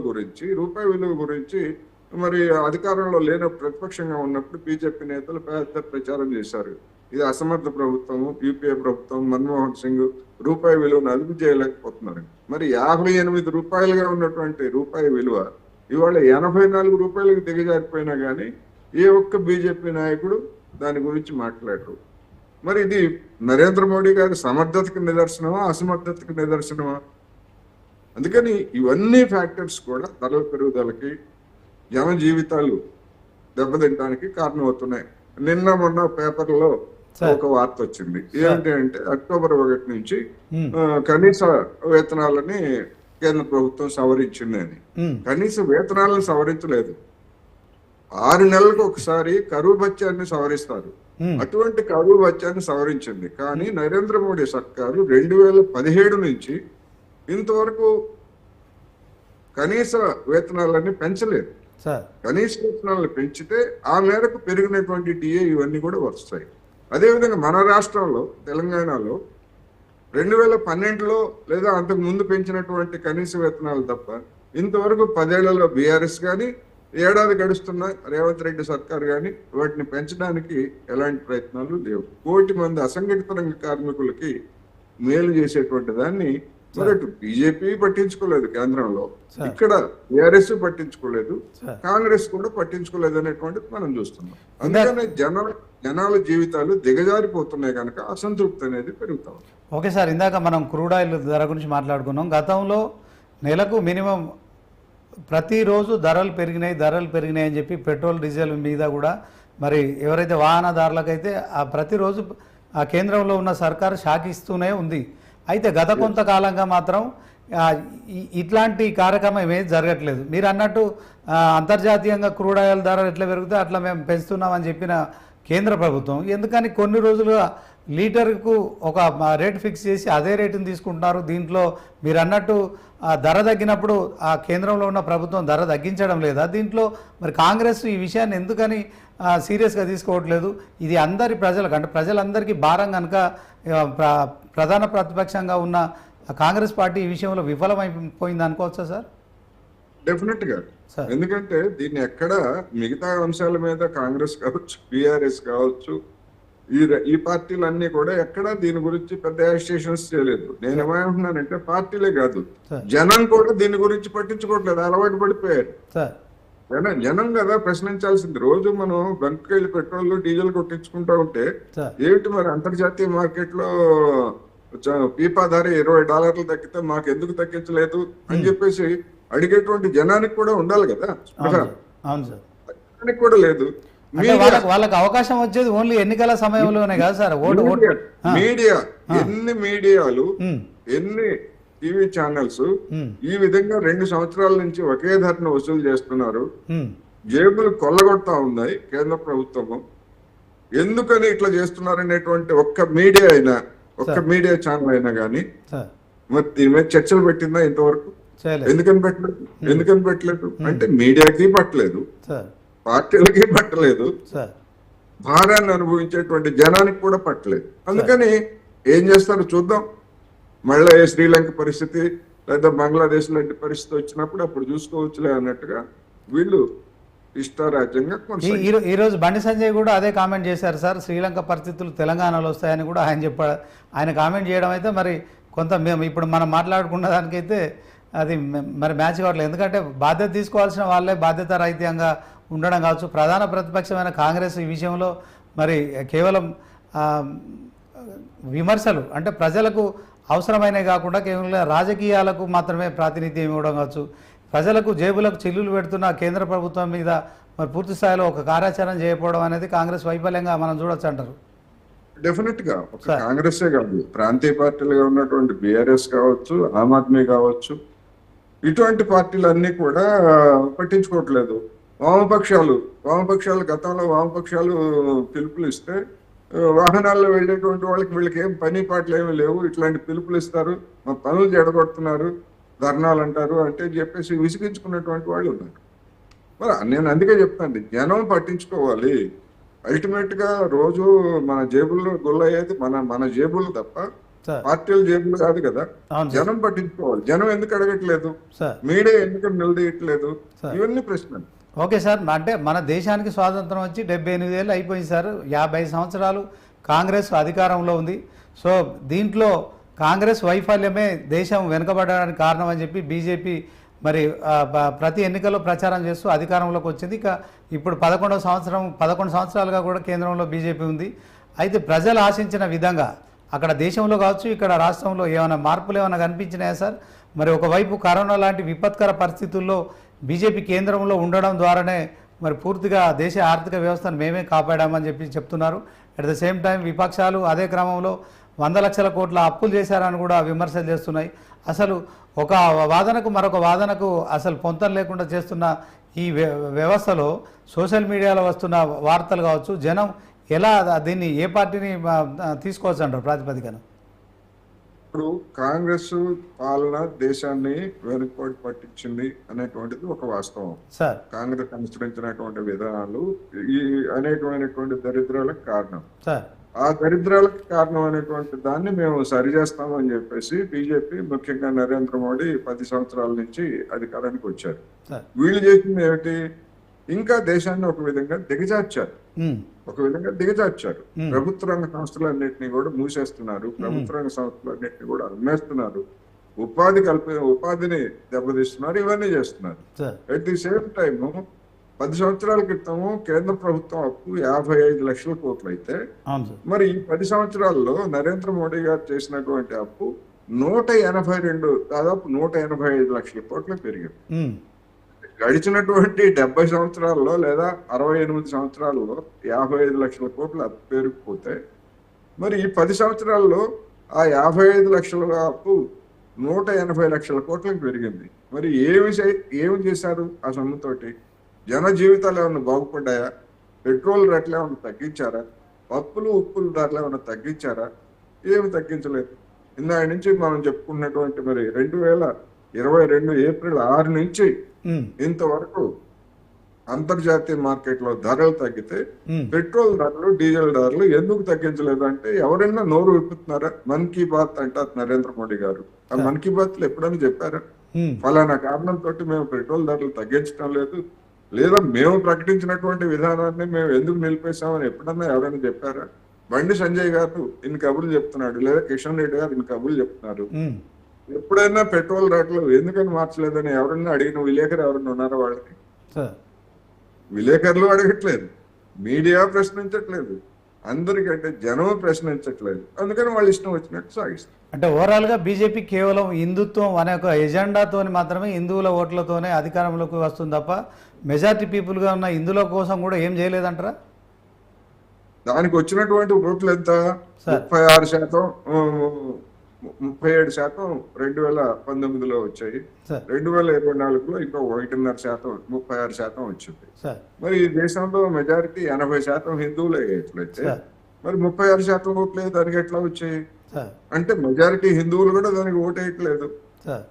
గురించి మరి అధికారంలో లేనప్పుడు, ప్రతిపక్షంగా ఉన్నప్పుడు బీజేపీ నేతలు పెద్ద ప్రచారం చేశారు. ఇది అసమర్థ ప్రభుత్వము, యూపీఏ ప్రభుత్వం, మన్మోహన్ సింగ్ రూపాయి విలువను అదుపు చేయలేకపోతున్నారు. మరి 58 రూపాయలుగా ఉన్నటువంటి రూపాయి విలువ ఇవాళ 84 రూపాయలకు దిగజారిపోయినా కానీ ఏ ఒక్క బీజేపీ నాయకుడు దాని గురించి మాట్లాడరు. మరి ఇది నరేంద్ర మోడీ గారి సమర్థతకు నిదర్శనమా, అసమర్థతకు నిదర్శనమా? అందుకని ఇవన్నీ ఫ్యాక్టర్స్ కూడా ధరల పెరుగుదలకి, జన జీవితాలు దెబ్బతింటానికి కారణమవుతున్నాయి. నిన్న మొన్న పేపర్లో ఒక వార్త వచ్చింది. ఏంటి అంటే అక్టోబర్ 1 నుంచి కనీస వేతనాలని కేంద్ర ప్రభుత్వం సవరించింది అని. కనీస వేతనాలను సవరించలేదు. 6 నెలలకు ఒకసారి కరువు భత్యాన్ని సవరిస్తారు. అటువంటి కరువు భత్యాన్ని సవరించింది. కానీ నరేంద్ర మోడీ సర్కారు 2017 నుంచి ఇంతవరకు కనీస వేతనాలన్నీ పెంచలేదు. కనీస వేతనాలను పెంచితే ఆ మేరకు పెరిగినటువంటి డిఏ ఇవన్నీ కూడా వస్తాయి. అదేవిధంగా మన రాష్ట్రంలో, తెలంగాణలో 2012లో లేదా అంతకు ముందు పెంచినటువంటి కనీస వేతనాలు తప్ప ఇంతవరకు 10 ఏళ్లలో బీఆర్ఎస్ కానీ, ఏడాది గడుస్తున్న రేవంత్ రెడ్డి సర్కార్ కానీ వాటిని పెంచడానికి ఎలాంటి ప్రయత్నాలు లేవు. 1 కోటి మంది అసంఘటిత రంగ కార్మికులకి మేలు చేసేటువంటి దాన్ని మరి అటు బీజేపీ పట్టించుకోలేదు కేంద్రంలో, సార్. ఇక్కడ టీఆర్ఎస్ పట్టించుకోలేదు, సార్. కాంగ్రెస్ కూడా పట్టించుకోలేదు అనేటువంటిది మనం చూస్తున్నాం. అందుకనే జనాల జీవితాలు దిగజారిపోతున్నాయి కనుక అసంతృప్తి అనేది పెరుగుతా ఉంది. ఓకే సార్, ఇందాక మనం క్రూడ్ ఆయిల్ ధర గురించి మాట్లాడుకున్నాం. గతంలో నెలకు మినిమం ప్రతిరోజు ధరలు పెరిగినాయి అని చెప్పి పెట్రోల్ డీజిల్ మీద కూడా మరి ఎవరైతే వాహనదారులకైతే ఆ ప్రతిరోజు ఆ కేంద్రంలో ఉన్న సర్కారు షాక్ ఇస్తూనే ఉంది. అయితే గత కొంతకాలంగా మాత్రం ఇట్లాంటి కార్యక్రమం ఏమీ జరగట్లేదు. మీరు అన్నట్టు అంతర్జాతీయంగా క్రూడ్ ఆయిల్ ధరలు ఎట్లా పెరిగితే అట్లా మేము పెంచుతున్నామని చెప్పిన కేంద్ర ప్రభుత్వం ఎందుకని కొన్ని రోజులుగా లీటర్కు ఒక రేట్ ఫిక్స్ చేసి అదే రేటును తీసుకుంటున్నారు. దీంట్లో మీరు అన్నట్టు ధర తగ్గినప్పుడు ఆ కేంద్రంలో ఉన్న ప్రభుత్వం ధర తగ్గించడం లేదా? దీంట్లో మరి కాంగ్రెస్ ఈ విషయాన్ని ఎందుకని సీరియస్గా తీసుకోవట్లేదు? ఇది అందరి ప్రజలకు అంటే ప్రజలందరికీ భారం కనుక ప్రధాన ప్రతిపక్షంగా ఉన్న కాంగ్రెస్ పార్టీ ఈ విషయంలో విఫలమైపోయింది అనుకోవచ్చా సార్? డెఫినెట్ గా. ఎందుకంటే దీన్ని ఎక్కడ మిగతా అంశాల మీద కాంగ్రెస్ కావచ్చు, బీఆర్ఎస్ కావచ్చు, ఈ పార్టీలన్నీ కూడా ఎక్కడ దీని గురించి పెద్ద యాజిటేషన్స్ చేయలేదు. నేను ఏమంటున్నానంటే పార్టీలే కాదు, జనం కూడా దీని గురించి పట్టించుకోవట్లేదు, అలవాటు పడిపోయారు. జనం కదా ప్రశ్నించాల్సింది. రోజు మనం బంక్కి వెళ్ళి పెట్రోల్ డీజిల్ కొట్టించుకుంటా ఉంటే ఏమిటి మరి అంతర్జాతీయ మార్కెట్ లో పీపా ధర $20 తగ్గితే మాకు ఎందుకు తగ్గించలేదు అని చెప్పేసి అడిగేటువంటి జనానికి కూడా ఉండాలి కదా. జనానికి కూడా లేదు. వాళ్ళకి అవకాశం వచ్చేది ఓన్లీ ఎన్నికల సమయంలోనే కదా సార్. మీడియా ఎన్ని మీడియాలు, ఎన్ని టీవీ ఛానల్స్ ఈ విధంగా 2 సంవత్సరాల నుంచి ఒకే ధరను వసూలు చేస్తున్నారు. జేబులు కొల్లగొడతా ఉన్నాయి కేంద్ర ప్రభుత్వము. ఎందుకని ఇట్లా చేస్తున్నారు అనేటువంటి ఒక్క మీడియా ఛానల్ అయినా కానీ మరి దీని మీద చర్చలు పెట్టిందా ఇంతవరకు? ఎందుకని పెట్టలేదు అంటే మీడియాకి పట్టలేదు, పార్టీలకి పట్టలేదు, భారాన్ని అనుభవించేటువంటి జనానికి కూడా పట్టలేదు. అందుకని ఏం చేస్తారో చూద్దాం. మళ్ళీ శ్రీలంక పరిస్థితి లేదా బంగ్లాదేశ్ లాంటి పరిస్థితి వచ్చినప్పుడు అప్పుడు చూసుకోవచ్చులే అన్నట్టుగా వీళ్ళు ఇష్టారాజ్యంగా కొనసాగుతారు. ఈ రోజు బండి సంజయ్ కూడా అదే కామెంట్ చేశారు సార్. శ్రీలంక పరిస్థితులు తెలంగాణలో వస్తాయని కూడా ఆయన చెప్పాడు. ఆయన కామెంట్ చేయడం అయితే మరి కొంత మేము ఇప్పుడు మనం మాట్లాడుకున్న దానికైతే అది మరి మ్యాచ్ కావట్లేదు. ఎందుకంటే బాధ్యత తీసుకోవాల్సిన వాళ్ళే బాధ్యత రహితంగా ఉండడం కావచ్చు. ప్రధాన ప్రతిపక్షమైన కాంగ్రెస్ ఈ విషయంలో మరి కేవలం విమర్శలు అంటే ప్రజలకు అవసరమైనవి కాకుండా కేవలం రాజకీయాలకు మాత్రమే ప్రాతినిధ్యం ఇవ్వడం కావచ్చు. ప్రజలకు జేబులకు చిల్లులు పెడుతున్న కేంద్ర ప్రభుత్వం మీద మరి పూర్తి స్థాయిలో ఒక కార్యాచరణ చేయకపోవడం అనేది కాంగ్రెస్ వైఫల్యంగా మనం చూడొచ్చు అంటారు. డెఫినెట్ గా ఒక కాంగ్రెసే కాదు, ప్రాంతీయ పార్టీలుగా ఉన్నటువంటి బీఆర్ఎస్ కావచ్చు, ఆమ్ ఆద్మీ కావచ్చు, ఇటువంటి పార్టీలన్నీ కూడా పట్టించుకోవట్లేదు. వామపక్షాలు గతంలో వామపక్షాలు పిలుపులు ఇస్తే వాహనాల్లో వెళ్ళేటువంటి వీళ్ళకి ఏం పని పాటలు ఏమీ లేవు, ఇట్లాంటి పిలుపులు ఇస్తారు, మా పనులు జడగొడుతున్నారు, ధర్నాలు అంటారు అంటే చెప్పేసి విసిగించుకున్నటువంటి వాళ్ళు ఉన్నారు. మరి నేను అందుకే చెప్తాను, జనం పట్టించుకోవాలి. అల్టిమేట్ గా రోజు మన జేబుల్లో గొల్లయ్యేది మన జేబులు తప్ప పార్టీల జేబులు కాదు కదా. జనం పట్టించుకోవాలి. జనం ఎందుకు అడగట్లేదు, మీడియా ఎందుకు నిలదీయట్లేదు, ఇవన్నీ ప్రశ్నలు. ఓకే సార్, అంటే మన దేశానికి స్వాతంత్రం వచ్చి 78 ఏళ్ళు అయిపోయింది సార్. 50 సంవత్సరాలు కాంగ్రెస్ అధికారంలో ఉంది. సో దీంట్లో కాంగ్రెస్ వైఫల్యమే దేశం వెనుకబడడానికి కారణం అని చెప్పి బీజేపీ మరి ప్రతి ఎన్నికల్లో ప్రచారం చేస్తూ అధికారంలోకి వచ్చింది. ఇక ఇప్పుడు 11 సంవత్సరాలుగా కూడా కేంద్రంలో బీజేపీ ఉంది. అయితే ప్రజలు ఆశించిన విధంగా అక్కడ దేశంలో కావచ్చు, ఇక్కడ రాష్ట్రంలో ఏమైనా మార్పులు ఏమైనా కనిపించినాయా సార్? మరి ఒకవైపు కరోనా లాంటి విపత్కర పరిస్థితుల్లో బీజేపీ కేంద్రంలో ఉండడం ద్వారానే మరి పూర్తిగా దేశ ఆర్థిక వ్యవస్థను మేమే కాపాడామని చెప్తున్నారు. అట్ ద సేమ్ టైం విపక్షాలు అదే క్రమంలో 100 లక్షల కోట్ల అప్పులు చేశారని కూడా విమర్శలు చేస్తున్నాయి. అసలు ఒక వాదనకు మరొక వాదనకు అసలు పొంతం లేకుండా చేస్తున్న ఈ వ్యవస్థలో సోషల్ మీడియాలో వస్తున్న వార్తలు కావచ్చు, జనం ఎలా దీన్ని ఏ పార్టీని తీసుకోవచ్చు అంటారు ప్రాతిపదికన? ఇప్పుడు కాంగ్రెస్ పాలన దేశాన్ని వెనుకబడి పట్టించింది అనేటువంటిది ఒక వాస్తవం. కాంగ్రెస్ అనుసరించినటువంటి విధానాలు ఈ అనేకమైనటువంటి దరిద్రాలకు కారణం. ఆ దరిద్రాలకు కారణం అనేటువంటి దాన్ని మేము సరిచేస్తామని చెప్పేసి బీజేపీ, ముఖ్యంగా నరేంద్ర మోడీ 10 సంవత్సరాల నుంచి అధికారానికి వచ్చారు. వీళ్ళు చేసింది ఏమిటి? ఇంకా దేశాన్ని ఒక విధంగా దిగజార్చారు. ప్రభుత్వ రంగ సంస్థలన్నింటినీ కూడా మూసేస్తున్నారు, ప్రభుత్వ రంగ సంస్థలన్నింటినీ కూడా అమ్మేస్తున్నారు. ఉపాధిని దెబ్బతీస్తున్నారు, ఇవన్నీ చేస్తున్నారు. Sir at the same time 10 సంవత్సరాల క్రితము కేంద్ర ప్రభుత్వం అప్పు 55 లక్షల కోట్లు అయితే, అవును సార్. మరి ఈ 10 సంవత్సరాల్లో నరేంద్ర మోడీ గారు చేసినటువంటి అప్పు 182, దాదాపు 185 లక్షల కోట్లకు పెరిగింది. ఉమ్, గడిచినటువంటి 70 సంవత్సరాల్లో లేదా 68 సంవత్సరాల్లో 55 లక్షల కోట్ల అప్పు పెరిగిపోతే, మరి ఈ 10 సంవత్సరాల్లో ఆ 55 లక్షల అప్పు 180 లక్షల కోట్లకు పెరిగింది. మరి ఏమి చేశారు ఆ సొమ్ముతోటి? జన జీవితాలు ఏమైనా బాగుపడ్డాయా? పెట్రోల్ రేట్లు ఏమైనా తగ్గించారా? పప్పులు ఉప్పుల ధరలు ఏమైనా తగ్గించారా? ఏమి తగ్గించలేదు. ఇందాక నుంచి మనం చెప్పుకున్నటువంటి మరి 2022 ఏప్రిల్ 6 నుంచి ఉమ్, ఇంతవరకు అంతర్జాతీయ మార్కెట్లో ధరలు తగ్గితే ఉమ్, పెట్రోల్ ధరలు, డీజిల్ ధరలు ఎందుకు తగ్గించలేదు అంటే ఎవరైనా నోరు విప్పుతున్నారా? మన్ కీ బాత్ అంటారు నరేంద్ర మోడీ గారు. ఆ మన్ కీ బాత్ లో ఎప్పుడైనా చెప్పారా ఉమ్, ఫలానా కారణంతో మేము పెట్రోల్ ధరలు తగ్గించడం లేదు, లేదా మేము ప్రకటించినటువంటి విధానాన్ని మేము ఎందుకు నిలిపేశామని ఎప్పుడన్నా ఎవరైనా చెప్పారా? బండి సంజయ్ గారు ఇన్ని కబుర్లు చెప్తున్నాడు, లేదా కిషన్ రెడ్డి గారు ఇన్ని కబుర్లు చెప్తున్నారు. ఉమ్, ఎప్పుడైనా పెట్రోల్ రేట్లు ఎందుకని మార్చలేదని ఎవరైనా అడిగిన విలేకరు ఎవరైనా ఉన్నారా? వాళ్ళకి సార్ విలేకరులు అడగట్లేదు, మీడియా ప్రశ్నించట్లేదు, అందరికంటే జనం ప్రశ్నించట్లేదు. అందుకని వాళ్ళు ఇష్టం వచ్చినట్టు సాగిస్తారు. అంటే ఓవరాల్గా బీజేపీ కేవలం హిందుత్వం అనే ఒక ఎజెండాతోని మాత్రమే, హిందువుల ఓట్లతోనే అధికారంలోకి వస్తుంది తప్ప మెజారిటీ పీపుల్గా ఉన్న హిందువుల కోసం కూడా ఏం చేయలేదంటారా? దానికి వచ్చినటువంటి ఓట్లు ఎంత? సార్. 36%, 37% 2019లో వచ్చాయి. సార్ 2024లో ఇంకో 1.5%, 36% వచ్చింది. సార్ మరి ఈ దేశంలో మెజారిటీ 80% హిందువులే ఎట్లయితే, సార్ మరి 36% ఓట్లే దానికి ఎట్లా వచ్చాయి? సార్ అంటే మెజారిటీ హిందువులు కూడా దానికి ఓటేయట్లేదు. సార్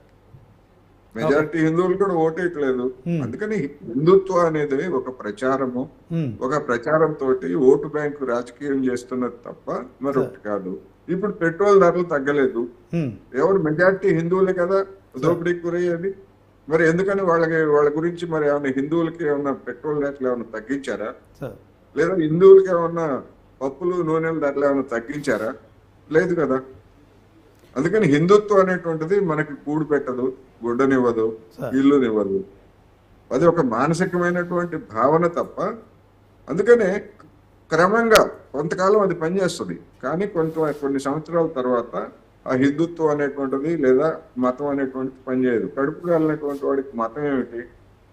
మెజారిటీ హిందువులు కూడా ఓటేయట్లేదు. అందుకని హిందుత్వ అనేది ఒక ప్రచారము, ఉమ్, ఒక ప్రచారం తోటి ఓటు బ్యాంకు రాజకీయం చేస్తున్నది తప్ప మరొకటి కాదు. ఇప్పుడు పెట్రోల్ ధరలు తగ్గలేదు. ఉమ్, ఎవరు? మెజారిటీ హిందువులే కదా దోపిడీకి గురయ్యేది. మరి ఎందుకని వాళ్ళ గురించి మరి ఏమైనా హిందువులకి ఏమన్నా పెట్రోల్ రేట్లు ఏమైనా తగ్గించారా? సార్ లేదా హిందువులకి ఏమన్నా పప్పులు నూనెల ధరలు ఏమైనా తగ్గించారా? లేదు కదా. అందుకని హిందుత్వం అనేటువంటిది మనకి కూడు పెట్టదు, గుడ్డనివ్వదు, ఇల్లునివ్వదు. అది ఒక మానసికమైనటువంటి భావన తప్ప. అందుకనే క్రమంగా కొంతకాలం అది పనిచేస్తుంది, కానీ కొన్ని సంవత్సరాల తర్వాత ఆ హిందుత్వం అనేటువంటిది లేదా మతం అనేటువంటిది పనిచేయదు. కడుపు కాలినటువంటి వాడికి మతం ఏమిటి?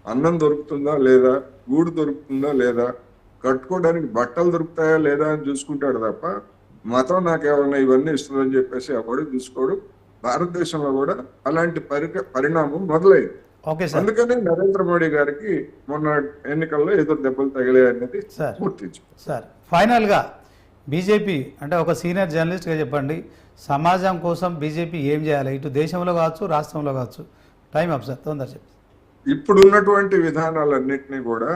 అన్నం దొరుకుతుందా లేదా, గూడు దొరుకుతుందా లేదా, కట్టుకోవడానికి బట్టలు దొరుకుతాయా లేదా అని చూసుకుంటాడు తప్ప మతం నాకేమన్నా ఇవన్నీ ఇస్తుందని చెప్పేసి ఎవడు చూసుకోడు. భారతదేశంలో కూడా అలాంటి పరిణామం మొదలైంది. Okay sir. అందుకనే నరేంద్ర మోడీ గారికి మొన్న ఎన్నికల్లో ఎదురు దెబ్బలు తగిలాయి అనేది పూర్తి. సార్ ఫైనల్గా బీజేపీ అంటే ఒక సీనియర్ జర్నలిస్ట్గా చెప్పండి, సమాజం కోసం బీజేపీ ఏం చేయాలి? ఇటు దేశంలో కావచ్చు, రాష్ట్రంలో కావచ్చు. టైం అప్ సార్, తొందర చెప్పండి. ఇప్పుడు ఉన్నటువంటి విధానాలన్నింటినీ కూడా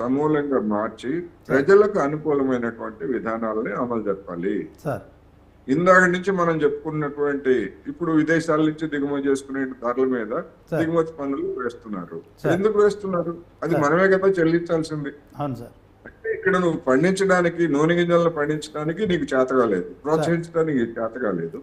సమూలంగా మార్చి ప్రజలకు అనుకూలమైనటువంటి విధానాలని అమలు జరపాలి. సార్ ఇందాక నుంచి మనం చెప్పుకున్నటువంటి ఇప్పుడు విదేశాల నుంచి దిగుమతి చేసుకునే ధరల మీద దిగుమతి పన్నులు వేస్తున్నారు. ఎందుకు వేస్తున్నారు? అది మనమే కదా చెల్లించాల్సింది. అవును సార్. అంటే ఇక్కడ నువ్వు పండించడానికి, నూనె గింజలను పండించడానికి నీకు చేత కాలేదు, ప్రోత్సహించడానికి చేత కాలేదు.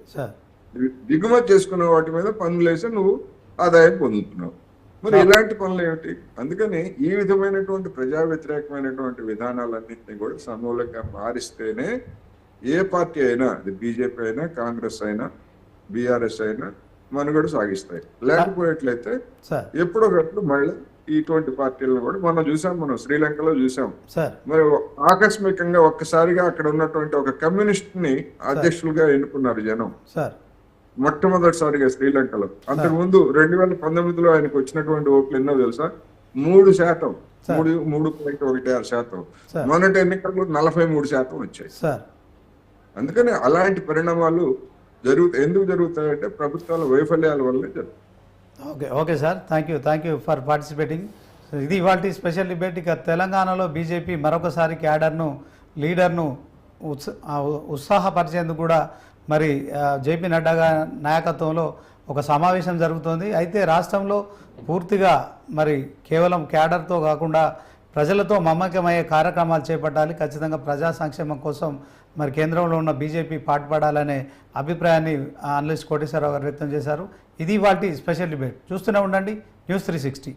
దిగుమతి చేసుకున్న వాటి మీద పన్నులు వేసి నువ్వు ఆదాయం పొందుతున్నావు. మరి ఇలాంటి పనులు ఏమిటి? అందుకని ఈ విధమైనటువంటి ప్రజా వ్యతిరేకమైనటువంటి విధానాలన్నింటినీ కూడా సమూలంగా మారిస్తేనే ఏ పార్టీ అయినా, అది బీజేపీ అయినా, కాంగ్రెస్ అయినా, బీఆర్ఎస్ అయినా మనుగడ సాగిస్తాయి. లేకపోయేట్లయితే ఎప్పుడొకప్పుడు మళ్ళీ ఇటువంటి పార్టీలను కూడా మనం శ్రీలంకలో చూసాం. మరి ఆకస్మికంగా ఒక్కసారిగా అక్కడ ఉన్నటువంటి ఒక కమ్యూనిస్ట్ ని అధ్యక్షులుగా ఎన్నుకున్నారు జనం మొట్టమొదటిసారిగా శ్రీలంకలో. అంతకుముందు 2019లో ఆయనకు వచ్చినటువంటి ఓట్లు ఎన్నో తెలుసా? 3%, 3.16%. మొన్నటి ఎన్నికల్లో 43% వచ్చాయి. అందుకని అలాంటి పరిణామాలు ఎందుకు జరుగుతాయంటే ప్రభుత్వాల వైఫల్యాల వల్లే జరుగుతాయి. Okay sir, thank you for participating. ఇది ఇవాళ స్పెషల్ డిబేట్. ఇక తెలంగాణలో బీజేపీ మరొకసారి క్యాడర్ను, లీడర్ను ఉత్సాహపరిచేందుకు కూడా మరి జేపీ నడ్డా నాయకత్వంలో ఒక సమావేశం జరుగుతోంది. అయితే రాష్ట్రంలో పూర్తిగా మరి కేవలం క్యాడర్తో కాకుండా ప్రజలతో మమేకమయ్యే కార్యక్రమాలు చేపట్టాలి, ఖచ్చితంగా ప్రజా సంక్షేమం కోసం మరి కేంద్రంలో ఉన్న బీజేపీ పాటుపడాలనే అభిప్రాయాన్ని అనలిస్ట్ కోటేశ్వరరావు గారు వ్యక్తం చేశారు. ఇది వాటి స్పెషల్ డిబేట్. చూస్తూనే ఉండండి న్యూస్ 360.